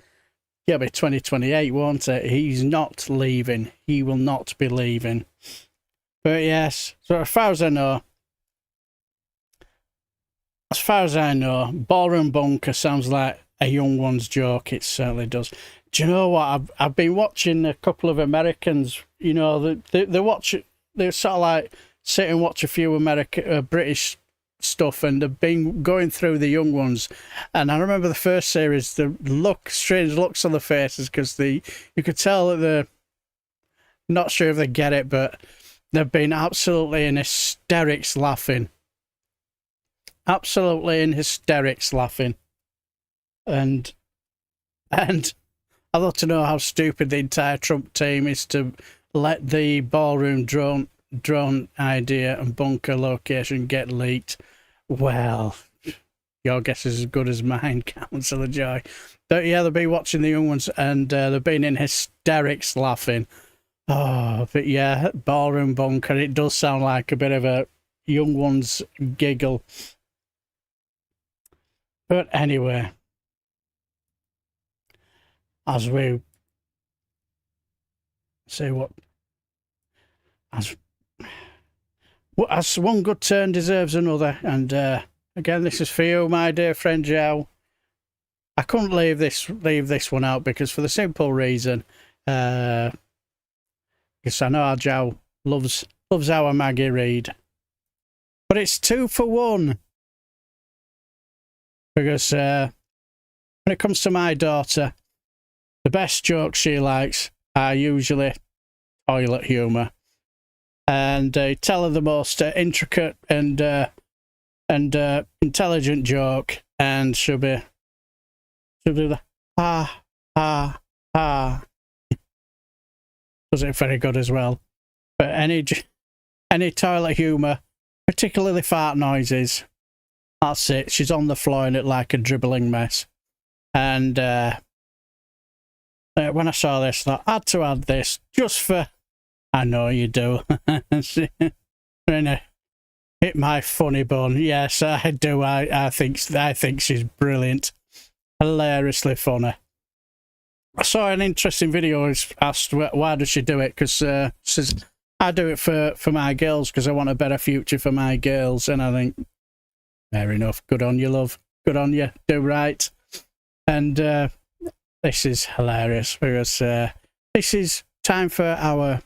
It'll be 2028, won't it? He's not leaving. He will not be leaving. But yes, so as far as I know, ballroom bunker sounds like a young one's joke. It certainly does. Do you know what? I've been watching a couple of Americans. You know, they watch. They sort of like sit and watch a few British stuff, and they've been going through the young ones. And I remember the first series, the strange looks on the faces, because you could tell that they're not sure if they get it, but they've been absolutely in hysterics laughing. Absolutely in hysterics laughing. And I'd love to know how stupid the entire Trump team is to let the ballroom drone idea and bunker location get leaked. Well, your guess is as good as mine, Councillor Joy. But yeah, they'll be watching the young ones, and they've been in hysterics laughing. Oh, but yeah, ballroom bunker, it does sound like a bit of a young one's giggle. But anyway, as we say, as one good turn deserves another, and again, this is for you, my dear friend Joe. I couldn't leave this one out, because for the simple reason, because I know our Joe loves our Maggie Reed, but it's 2 for 1. Because when it comes to my daughter, the best jokes she likes are usually toilet humour, and tell her the most intricate and intelligent joke, and she'll do the ha ha ha. Does it very good as well. But any toilet humour, particularly fart noises, that's it. She's on the floor in it like a dribbling mess. And when I saw this, I thought, I had to add this just for. I know you do. Hit my funny bone. Yes, I do. I think she's brilliant, hilariously funny. I saw an interesting video. It's asked why does she do it? Because she says, I do it for my girls, because I want a better future for my girls. And I think, fair enough. Good on you, love. Good on you. Do right. And this is hilarious, because this is time for our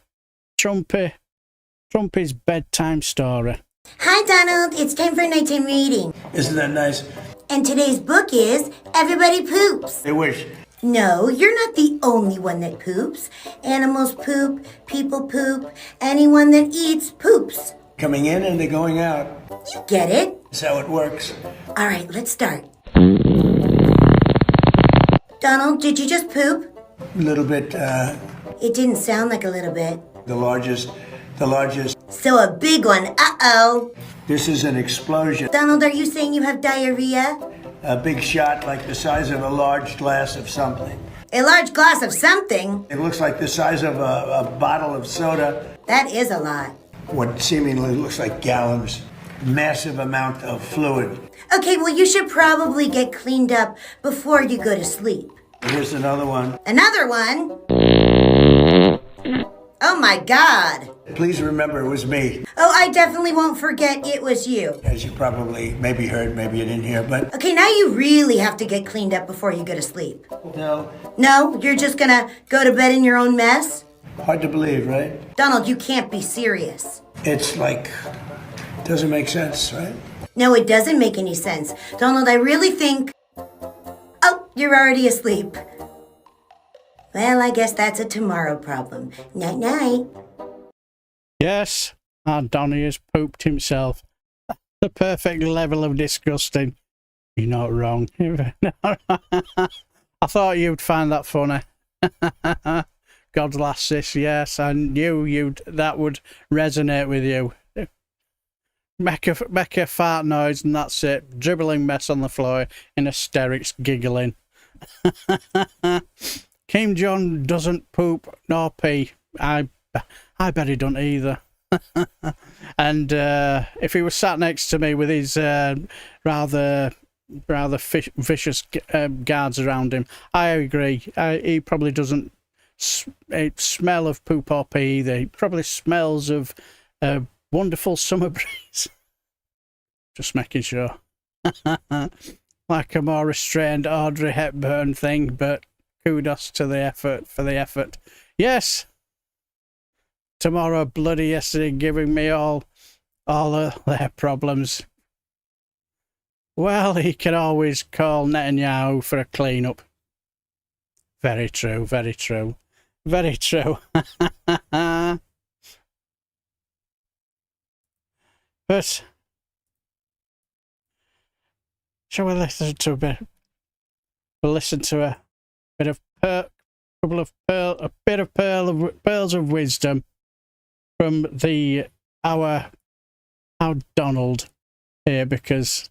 Trumpy's bedtime story. Hi, Donald. It's time for nighttime reading. Isn't that nice? And today's book is Everybody Poops. They wish. No, you're not the only one that poops. Animals poop, people poop, anyone that eats poops. Coming in and they're going out. You get it. That's how it works. All right, let's start. Donald, did you just poop? A little bit, It didn't sound like a little bit. the largest. So a big one. Uh-oh. This is an explosion. Donald, are you saying you have diarrhea? A big shot like the size of a large glass of something. A large glass of something? It looks like the size of a bottle of soda. That is a lot. What seemingly looks like gallons. Massive amount of fluid. Okay, well, you should probably get cleaned up before you go to sleep. Here's another one. Another one? Oh my God. Please remember it was me. Oh, I definitely won't forget it was you. As you probably maybe heard, maybe you didn't hear, but Okay, now you really have to get cleaned up before you go to sleep. no. No? You're just gonna go to bed in your own mess? Hard to believe, right? Donald, you can't be serious. It's like, doesn't make sense, right? No, it doesn't make any sense. Donald, I really think... Oh, you're already asleep. Well, I guess that's a tomorrow problem. Night-night. Yes, our Donny has pooped himself. The perfect level of disgusting. You're not wrong. I thought you'd find that funny. God lasses, yes, I knew that would resonate with you. Make a fart noise and that's it. Dribbling mess on the floor in hysterics, giggling. Kim Jong doesn't poop nor pee. I bet he don't either. And if he was sat next to me with his rather vicious guards around him, I agree. He probably doesn't smell of poop or pee either. He probably smells of wonderful summer breeze. Just making sure. Like a more restrained Audrey Hepburn thing, but kudos to the effort for the effort. Yes. Tomorrow, bloody yesterday, giving me all of their problems. Well, he can always call Netanyahu for a clean-up. Very true, very true. Very true. But shall we listen to a bit? We'll listen to a bit of pearls of wisdom from our Donald here, because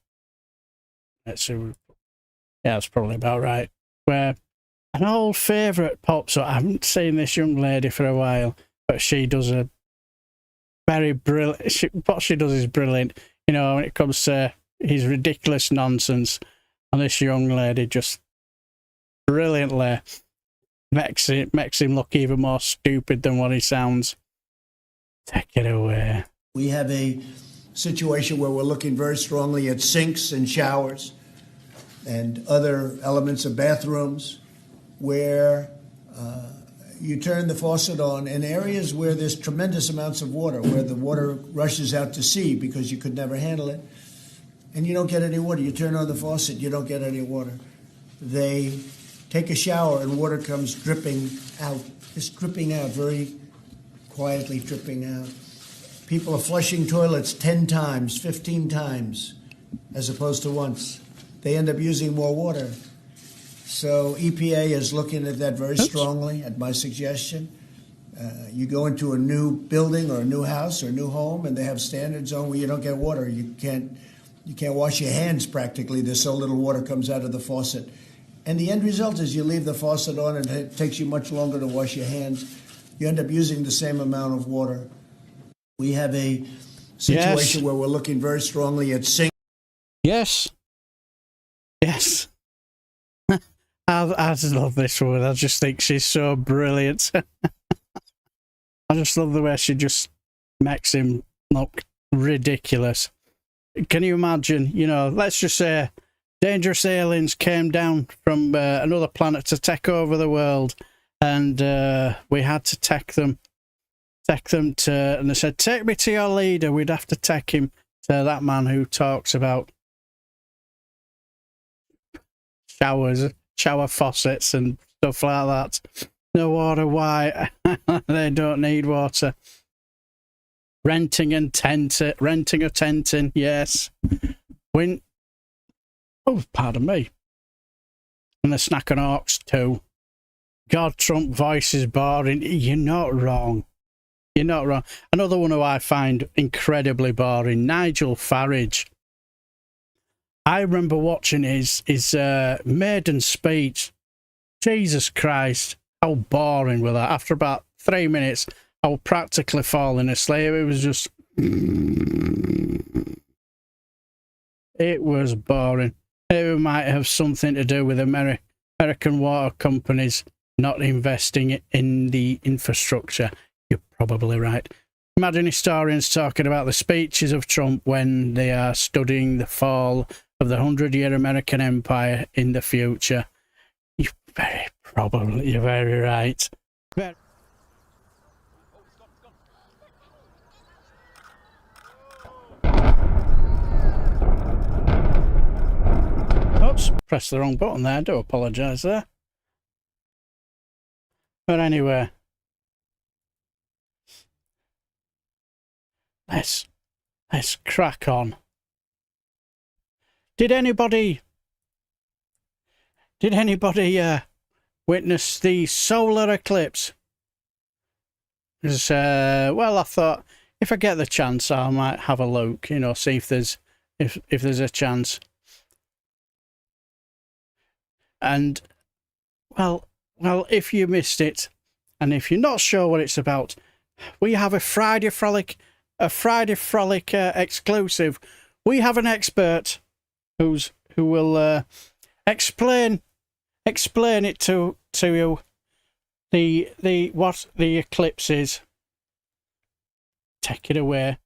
let's see, yeah, that's probably about right. Where an old favourite pops up. I haven't seen this young lady for a while, but she does a very brilliant. What she does is brilliant. You know, when it comes to his ridiculous nonsense, and this young lady just brilliantly makes him look even more stupid than what he sounds. Take it away. We have a situation where we're looking very strongly at sinks and showers and other elements of bathrooms where you turn the faucet on in areas where there's tremendous amounts of water, where the water rushes out to sea because you could never handle it, and you don't get any water. You turn on the faucet, you don't get any water. They take a shower and water comes dripping out, just dripping out, very quietly dripping out. People are flushing toilets 10 times, 15 times, as opposed to once. They end up using more water. So EPA is looking at that very strongly, at my suggestion. You go into a new building or a new house or a new home, and they have standards on where you don't get water. You can't wash your hands practically. There's so little water comes out of the faucet. And the end result is you leave the faucet on, and it takes you much longer to wash your hands. You end up using the same amount of water. We have a situation where we're looking very strongly at sinks. Yes. Yes. I just love this woman. I just think she's so brilliant. I just love the way she just makes him look ridiculous. Can you imagine, you know, let's just say dangerous aliens came down from another planet to take over the world, and we had to take them to, and they said, take me to your leader. We'd have to take him to that man who talks about shower faucets and stuff like that. No water, why? They don't need water. Renting a tenting, yes. Oh, pardon me. And the Snack and Hawks too. God, Trump voice is boring. You're not wrong. You're not wrong. Another one who I find incredibly boring, Nigel Farage. I remember watching his maiden speech. Jesus Christ, how boring was that? After about 3 minutes, I was practically falling asleep. It was just... It was boring. It might have something to do with American water companies not investing in the infrastructure. You're probably right. Imagine historians talking about the speeches of Trump when they are studying the fall of the 100-year American empire in the future. You're very right. Oops, pressed the wrong button there. I do apologise there. But anyway, let's crack on. Did anybody witness the solar eclipse? Well, I thought if I get the chance, I might have a look. You know, see if there's a chance. And well, if you missed it, and if you're not sure what it's about, we have a Friday Frolic exclusive. We have an expert who will explain it to you. What the eclipse is. Take it away.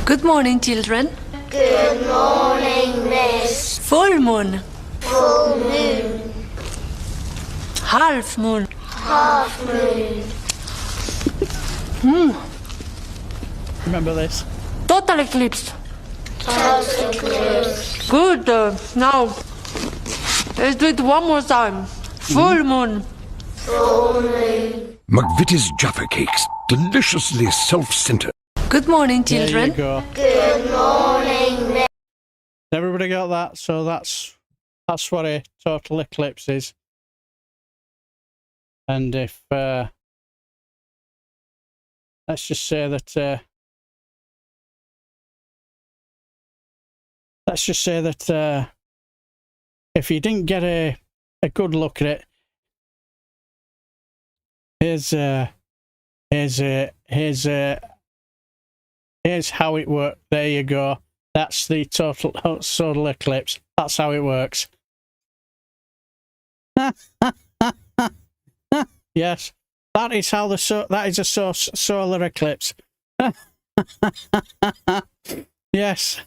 Good morning, children. Good morning, miss. Full moon. Full moon. Half moon. Half moon. Remember this? Total eclipse. Total eclipse. Good. Now, let's do it one more time. Full moon. Full moon. McVitie's Jaffa Cakes. Deliciously self-centered. Good morning, children. There you go. Good morning, miss. Everybody got that? So that's what a total eclipse is. And if let's just say that if you didn't get a good look at it, here's how it works. There you go. That's the total solar eclipse. That's how it works. Yes, that is how that is a solar eclipse. Yes.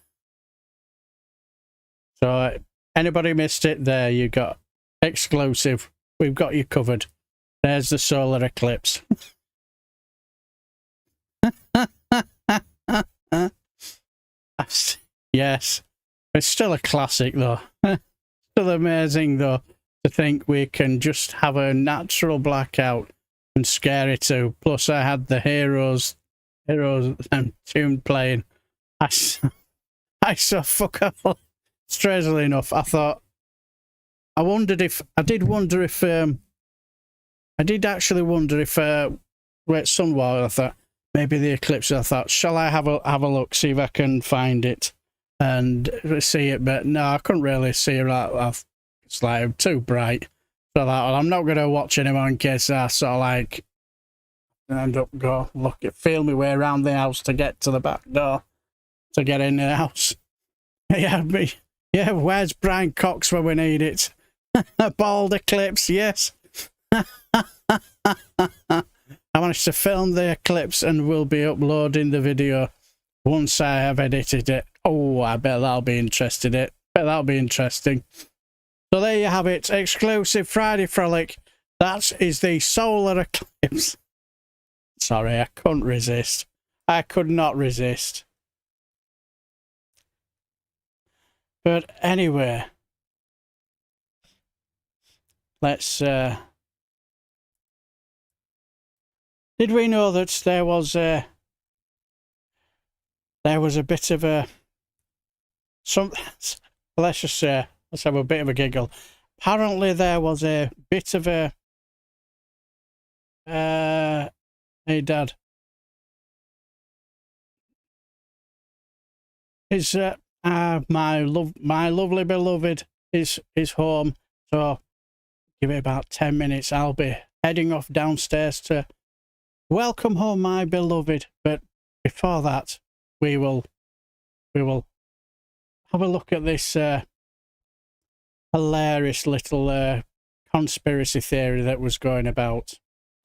So anybody missed it? There you got exclusive. We've got you covered. There's the solar eclipse. Yes, it's still a classic though. Still amazing though to think we can just have a natural blackout and scare it too. Plus I had the heroes tune playing. I saw fuck up. Strangely enough, I did actually wonder if wait, Sunwald, I thought maybe the eclipse. I thought, shall I have a look, see if I can find it and see it? But no, I couldn't really see it. It's like too bright. So I thought, well, I'm not going to watch anymore in case I sort of like end up feel my way around the house to get to the back door to get in the house. Yeah, where's Brian Cox when we need it? A bald eclipse, yes. I managed to film the eclipse and will be uploading the video once I have edited it. Oh, I bet that'll be interesting. So there you have it. Exclusive Friday Frolic. That is the solar eclipse. Sorry, I couldn't resist. I could not resist. But anyway, let's... Did we know that there was a bit of a... let's just say, let's have a bit of a giggle. Apparently there was a bit of a... hey, Dad. Is my lovely beloved is home, so give it about 10 minutes. I'll be heading off downstairs to welcome home my beloved. But before that, we will have a look at this hilarious little conspiracy theory that was going about.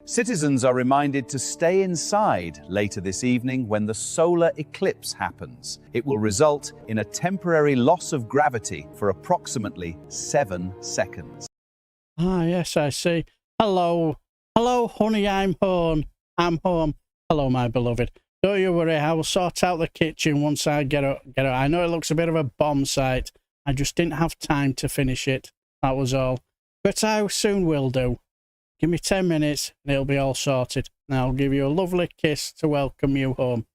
Citizens are reminded to stay inside later this evening when the solar eclipse happens. It will result in a temporary loss of gravity for approximately 7 seconds. Ah, yes, I see. Hello, honey, I'm home. Hello, my beloved. Don't you worry, I will sort out the kitchen once I get up. I know it looks a bit of a bomb site. I just didn't have time to finish it. That was all. But I soon will do. Give me 10 minutes and it'll be all sorted. And I'll give you a lovely kiss to welcome you home.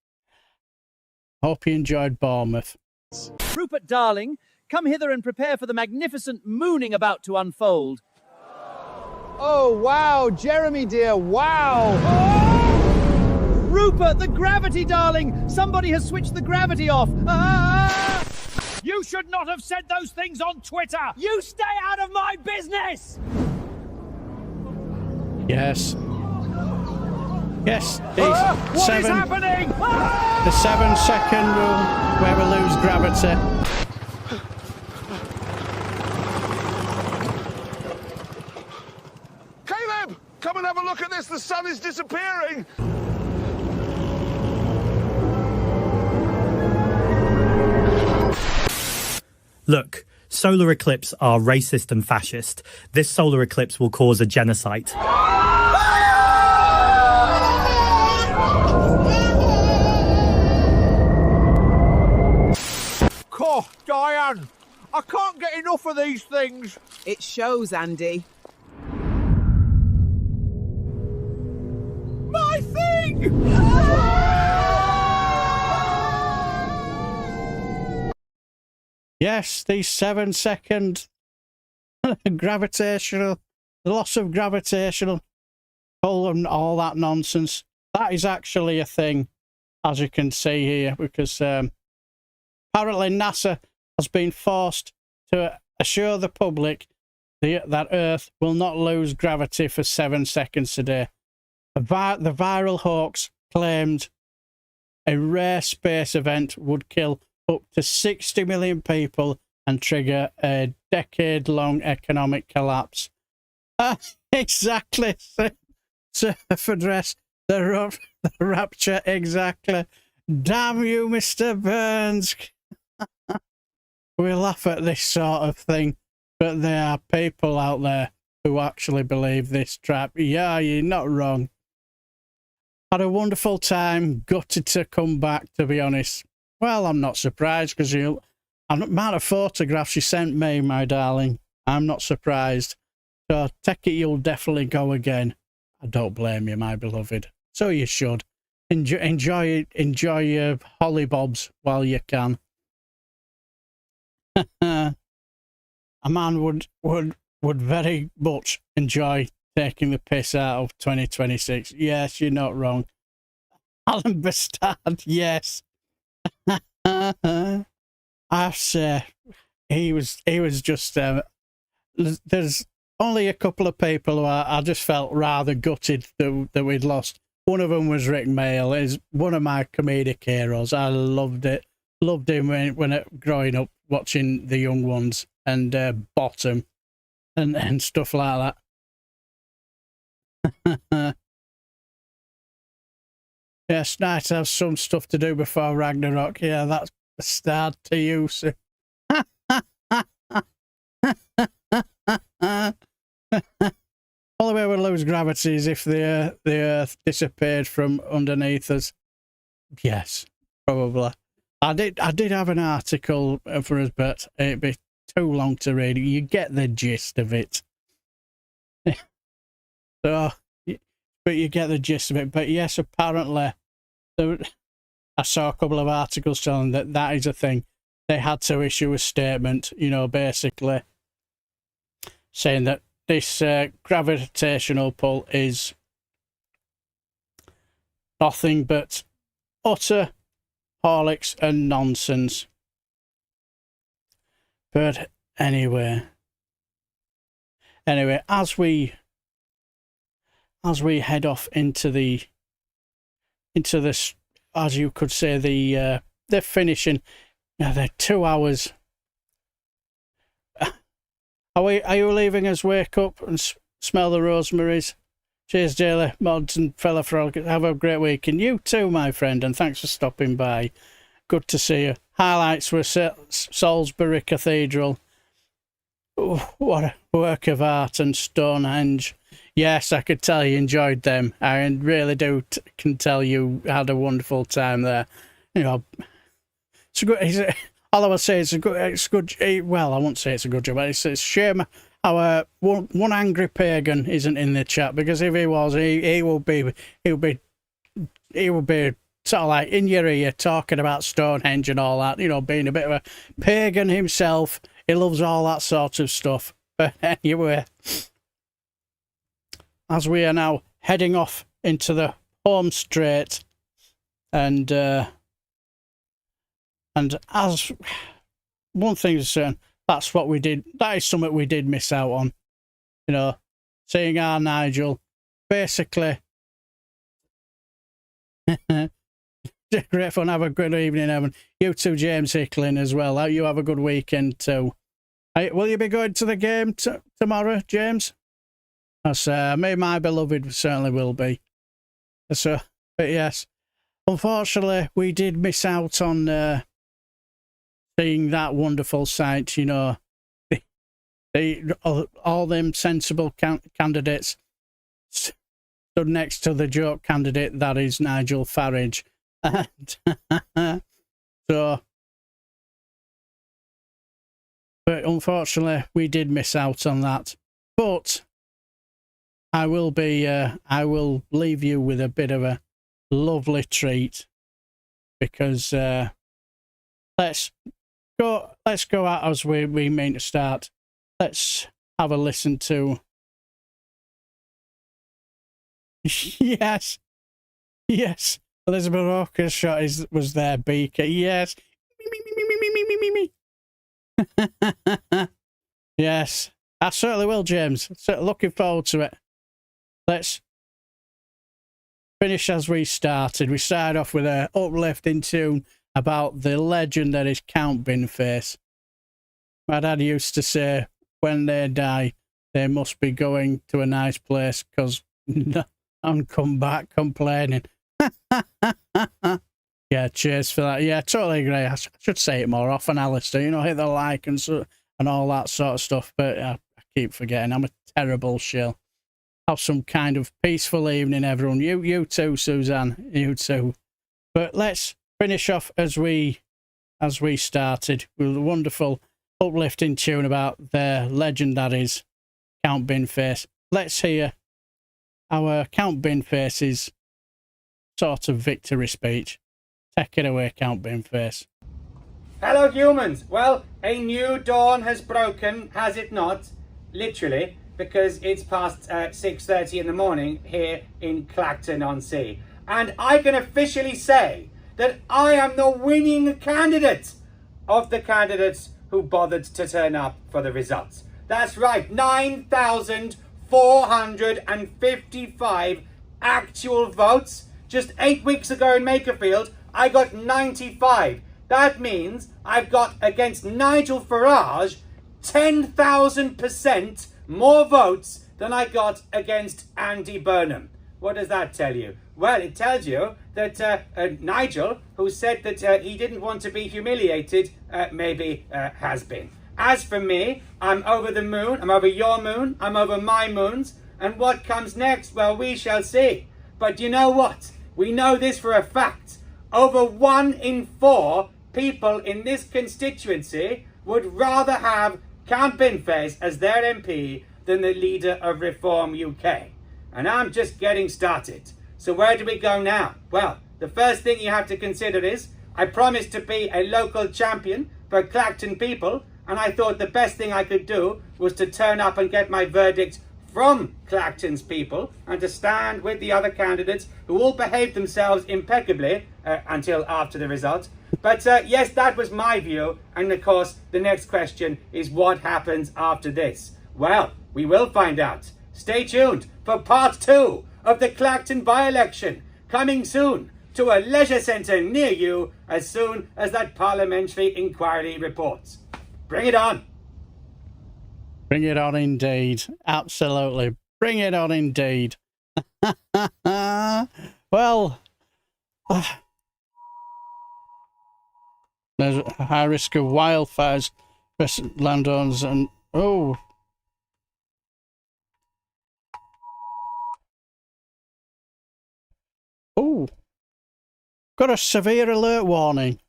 Hope you enjoyed Bournemouth. Rupert, darling, come hither and prepare for the magnificent mooning about to unfold. Oh, wow, Jeremy, dear, wow. Oh! Rupert, the gravity, darling! Somebody has switched the gravity off. Ah! You should not have said those things on Twitter! You stay out of my business! Yes. Yes, what is happening? The 7-second rule where we lose gravity. Caleb, come and have a look at this. The sun is disappearing. Look, solar eclipses are racist and fascist. This solar eclipse will cause a genocide. Oh, Diane, I can't get enough of these things. It shows, Andy. My thing! Yes, the 7-second gravitational, loss of gravitational pull and all that nonsense. That is actually a thing, as you can see here, because apparently NASA has been forced to assure the public that Earth will not lose gravity for 7 seconds a day. The viral hoax claimed a rare space event would kill up to 60 million people and trigger a decade-long economic collapse. Exactly. Surf address, the rapture, exactly. Damn you, Mr. Burns. We laugh at this sort of thing, but there are people out there who actually believe this trap. Yeah, you're not wrong. Had a wonderful time, gutted to come back, to be honest. Well, I'm not surprised, because the amount of photographs you sent me, my darling, I'm not surprised. So take it you'll definitely go again. I don't blame you, my beloved. So you should. Enjoy your hollybobs while you can. A man would very much enjoy taking the piss out of 2026. Yes, you're not wrong. Alan Bastard, yes. I say he was just there's only a couple of people who I just felt rather gutted that we'd lost. One of them was Rick Mail. He's one of my comedic heroes. I loved him when growing up, watching The Young Ones and Bottom and stuff like that. Yes, nice to have some stuff to do before Ragnarok. Yeah, that's the start to you, sir. Only way we'll lose gravity is if the Earth disappeared from underneath us. Yes, probably. I did have an article for us, but it'd be too long to read. You get the gist of it. So, but you get the gist of it. But yes, apparently, I saw a couple of articles telling that is a thing. They had to issue a statement, basically saying that this gravitational pull is nothing but utter horlicks and nonsense. But anyway, as we head off into this, as you could say, the finishing, the 2 hours. Are you leaving us? Wake up and smell the rosemaries. Cheers, Daily Mods and fella Frolic. Have a great week. And you too, my friend, and thanks for stopping by. Good to see you. Highlights were Salisbury Cathedral. Oh, what a work of art, and Stonehenge. Yes, I could tell you enjoyed them. I really can tell you had a wonderful time there. It's a good. All I will say is it's good. Well, I won't say it's a good job. But it's a shame our one angry pagan isn't in the chat, because if he was, he would be sort of like in your ear talking about Stonehenge and all that. Being a bit of a pagan himself. He loves all that sort of stuff. But anyway, as we are now heading off into the home straight, and as one thing is certain, that's what we did. That is something we did miss out on. Seeing our Nigel, basically. Great fun. Have a good evening, Evan. You too, James Hickling, as well. You have a good weekend too. Will you be going to the game tomorrow, James? That's me, my beloved, certainly will be. So, but yes, unfortunately, we did miss out on seeing that wonderful sight. All them sensible candidates stood next to the joke candidate that is Nigel Farage. So, but unfortunately, we did miss out on that. But I will leave you with a bit of a lovely treat, because let's go out as we mean to start. Let's have a listen to. Yes, Elizabeth Walker's shot was their beaker. Yes. Yes, I certainly will, James. Looking forward to it. Let's finish as we started. We started off with an uplifting tune about the legend that is Count Binface. My dad used to say, when they die, they must be going to a nice place, because and come back complaining. Yeah, cheers for that. Yeah, totally agree. I should say it more often, Alistair. Hit the like and all that sort of stuff. But I keep forgetting. I'm a terrible shill. Have some kind of peaceful evening, everyone. You too, Suzanne. You too. But let's finish off as we started with a wonderful uplifting tune about the legend that is Count Binface. Let's hear our Count Binface's sort of victory speech. Take it away, Count Binface. Hello, humans. Well, a new dawn has broken, has it not? Literally, because it's past 6:30 in the morning here in Clacton-on-Sea. And I can officially say that I am the winning candidate of the candidates who bothered to turn up for the results. That's right, 9,455 actual votes. Just 8 weeks ago in Makerfield, I got 95. That means I've got against Nigel Farage 10,000% more votes than I got against Andy Burnham. What does that tell you? Well, it tells you that Nigel, who said that he didn't want to be humiliated, maybe has been. As for me, I'm over the moon, I'm over your moon, I'm over my moons, and what comes next, well, we shall see. But you know what? We know this for a fact. Over 1 in 4 people in this constituency would rather have Camp Binface as their MP than the leader of Reform UK. And I'm just getting started. So where do we go now? Well, the first thing you have to consider is I promised to be a local champion for Clacton people, and I thought the best thing I could do was to turn up and get my verdict from Clacton's people and to stand with the other candidates who all behaved themselves impeccably until after the results. But yes, that was my view. And of course, the next question is what happens after this? Well, we will find out. Stay tuned for part 2 of the Clacton by-election, coming soon to a leisure centre near you as soon as that parliamentary inquiry reports. Bring it on. Bring it on indeed. Absolutely. Bring it on indeed. Well, there's a high risk of wildfires, landowners, and oh. Got a severe alert warning.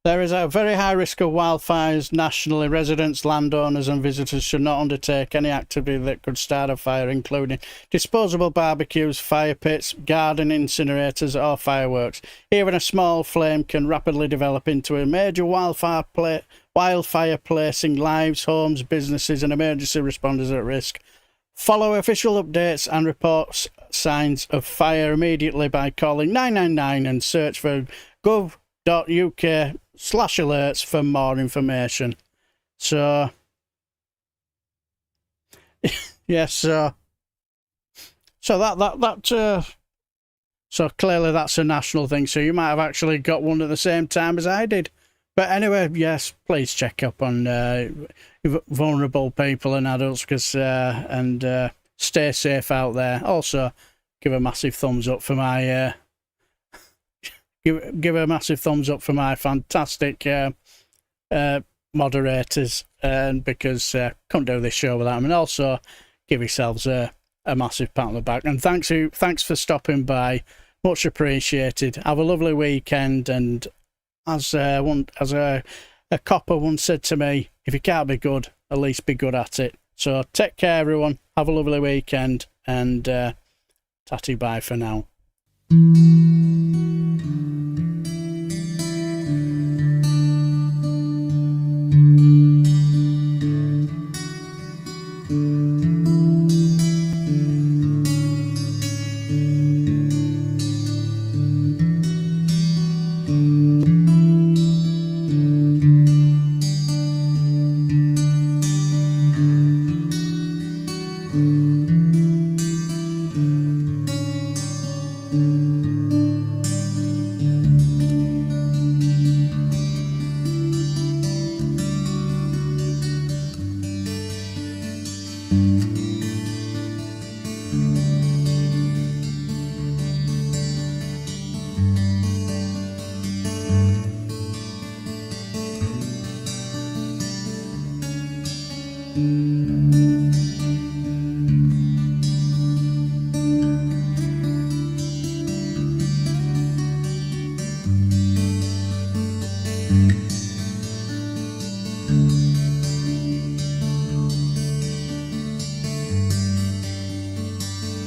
There is a very high risk of wildfires nationally. Residents, landowners and visitors should not undertake any activity that could start a fire, including disposable barbecues, fire pits, garden incinerators or fireworks. Even a small flame can rapidly develop into a major wildfire, placing lives, homes, businesses and emergency responders at risk. Follow official updates and report signs of fire immediately by calling 999 and search for gov.uk/alerts for more information. So, yes, so clearly that's a national thing. So you might have actually got one at the same time as I did. But anyway, yes, please check up on vulnerable people and adults, and stay safe out there. Also, give a massive thumbs up for my give a massive thumbs up for my fantastic moderators, because couldn't do this show without them. And also, give yourselves a massive pat on the back. And thanks for stopping by. Much appreciated. Have a lovely weekend. And as a copper once said to me, if you can't be good, at least be good at it. So take care, everyone. Have a lovely weekend, and tatty bye for now.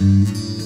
Mm-hmm.